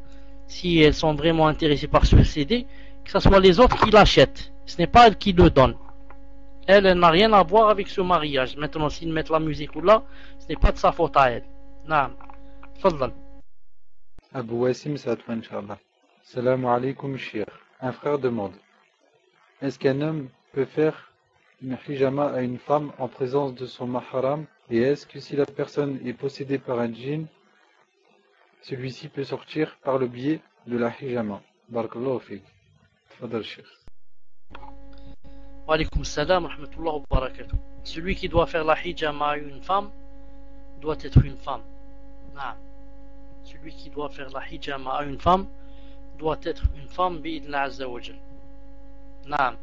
si elles sont vraiment intéressées par ce CD, que ce soit les autres qui l'achètent. Ce n'est pas elle qui le donne. Elle n'a rien à voir avec ce mariage. Maintenant, s'ils mettent la musique ou là, ce n'est pas de sa faute à elle. Non. تفضل. Abu Wassim, c'est à toi, Inch'Allah. Salam alaykoum, Cheikh. Un frère demande, est-ce qu'un homme peut faire une hijama à une femme en présence de son mahram? Et est-ce que si la personne est possédée par un djinn, celui-ci peut sortir par le biais de la hijama? Barakallahu fik. Tfadal, Cheikh. Wa alaykoum salam wa rahmatullahi wa barakatuh. Celui qui doit faire la hijama à une femme doit être une femme. Naam. Celui qui doit faire la hijama à une femme doit être une femme bi'idna azza wa jal. Naam.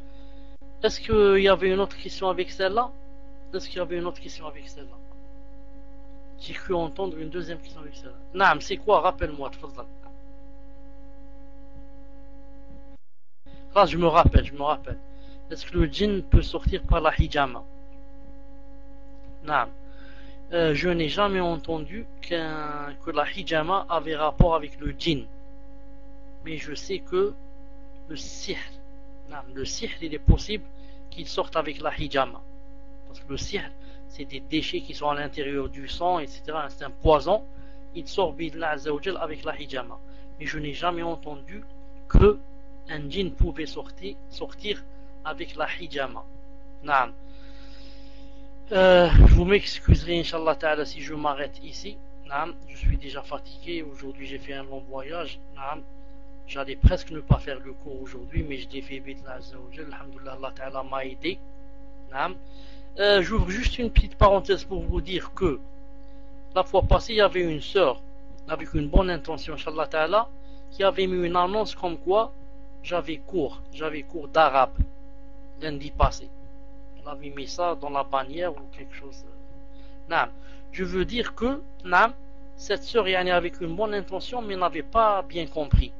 Est-ce qu'il y avait une autre question avec celle-là? Est-ce qu'il y avait une autre question avec celle-là? J'ai cru entendre une deuxième question avec celle-là. Naam, c'est quoi? Rappelle-moi, tfadal. Là, je me rappelle. Est-ce que le djinn peut sortir par la hijama? Naam. Je n'ai jamais entendu que la hijama avait rapport avec le djinn. Mais je sais que le sihr, il est possible qu'il sorte avec la hijama. Parce que le sihr, c'est des déchets qui sont à l'intérieur du sang, etc. C'est un poison. Il sort bid'Allah azza wa jal avec la hijama. Mais je n'ai jamais entendu que un djinn pouvait sortir avec la hijama. Naam. Je vous m'excuserai, Inch'Allah ta'ala, si je m'arrête ici. Naam. Je suis déjà fatigué. Aujourd'hui, j'ai fait un long voyage. Naam. J'allais presque ne pas faire le cours aujourd'hui, mais je l'ai fait bid'Allah azza wa jal. Alhamdulillah, Allah ta'ala m'a aidé. Naam. J'ouvre juste une petite parenthèse pour vous dire que la fois passée, il y avait une sœur avec une bonne intention, Inch'Allah ta'ala, qui avait mis une annonce comme quoi j'avais cours d'arabe lundi passé. Elle avait mis ça dans la bannière ou quelque chose. Naam. Je veux dire que cette sœur est avec une bonne intention mais n'avait pas bien compris.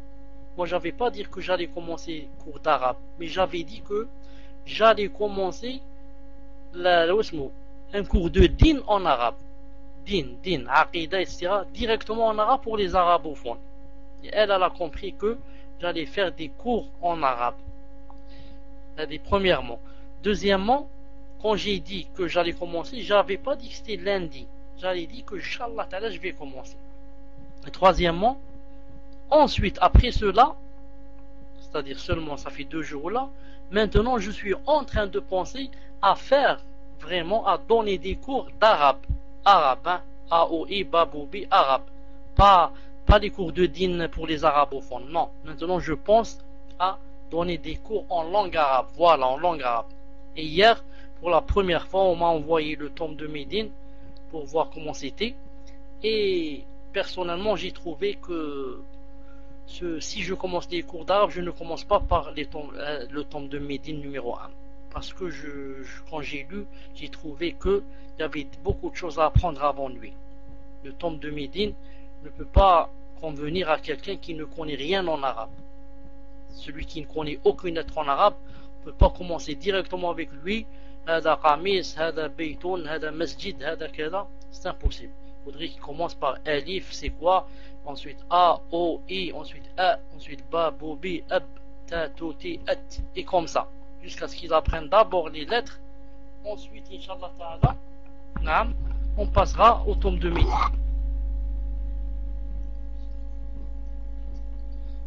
Moi j'avais pas dit que j'allais commencer cours d'arabe, mais j'avais dit que j'allais commencer un cours de din en arabe. Din, aqida, etc. directement en arabe pour les arabophones. Et elle a compris que j'allais faire des cours en arabe. Premièrement. Deuxièmement, quand j'ai dit que j'allais commencer, j'avais pas dit que c'était lundi. J'allais dit que Inch'Allah ta'ala je vais commencer. Et troisièmement, ensuite, après cela, c'est-à-dire seulement ça fait 2 jours là, maintenant je suis en train de penser à faire vraiment, à donner des cours d'arabe. Arabe, hein? A-O-I, Baboubi, arabe. Pas les cours de din pour les arabophones. Non, maintenant je pense à donner des cours en langue arabe. Voilà, en langue arabe. Et hier, pour la première fois, on m'a envoyé le tome de Médine pour voir comment c'était. Et personnellement, j'ai trouvé que si je commence les cours d'arabe, je ne commence pas par le tome de Médine numéro 1. Parce que quand j'ai lu, j'ai trouvé qu'il y avait beaucoup de choses à apprendre avant lui. Le tome de Médine ne peut pas convenir à quelqu'un qui ne connaît rien en arabe. Celui qui ne connaît aucune lettre en arabe ne peut pas commencer directement avec lui. Hada qamis, hada baytoun, hada masjid, hada kada. C'est impossible. Il faudrait qu'il commence par alif, c'est quoi? Ensuite A, O, I, ensuite A, ensuite Ba, Bo, Bi, Ab, Ta, To, Ti, At. Et comme ça. Jusqu'à ce qu'ils apprennent d'abord les lettres. Ensuite, Inch'Allah ta'ala, on passera au tome de Médine.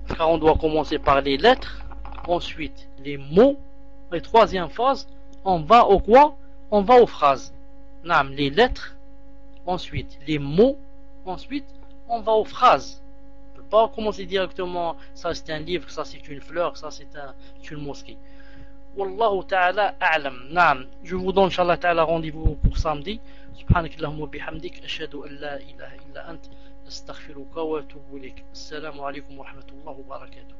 Car on doit commencer par les lettres, ensuite les mots, et troisième phase, on va au quoi? On va aux phrases. Les lettres, ensuite les mots, ensuite on va aux phrases. On ne peut pas commencer directement, ça c'est un livre, ça c'est une fleur, ça c'est une mosquée. Wallahu ta'ala a'lam. Je vous donne Inch'Allah ta'ala rendez-vous pour samedi. Subhanakallahumma bihamdik, ashhadu an la ilaha illa ant, astaghfiruka wa atubu ilayk. Assalamu alaikum wa rahmatullahi wa barakatuh.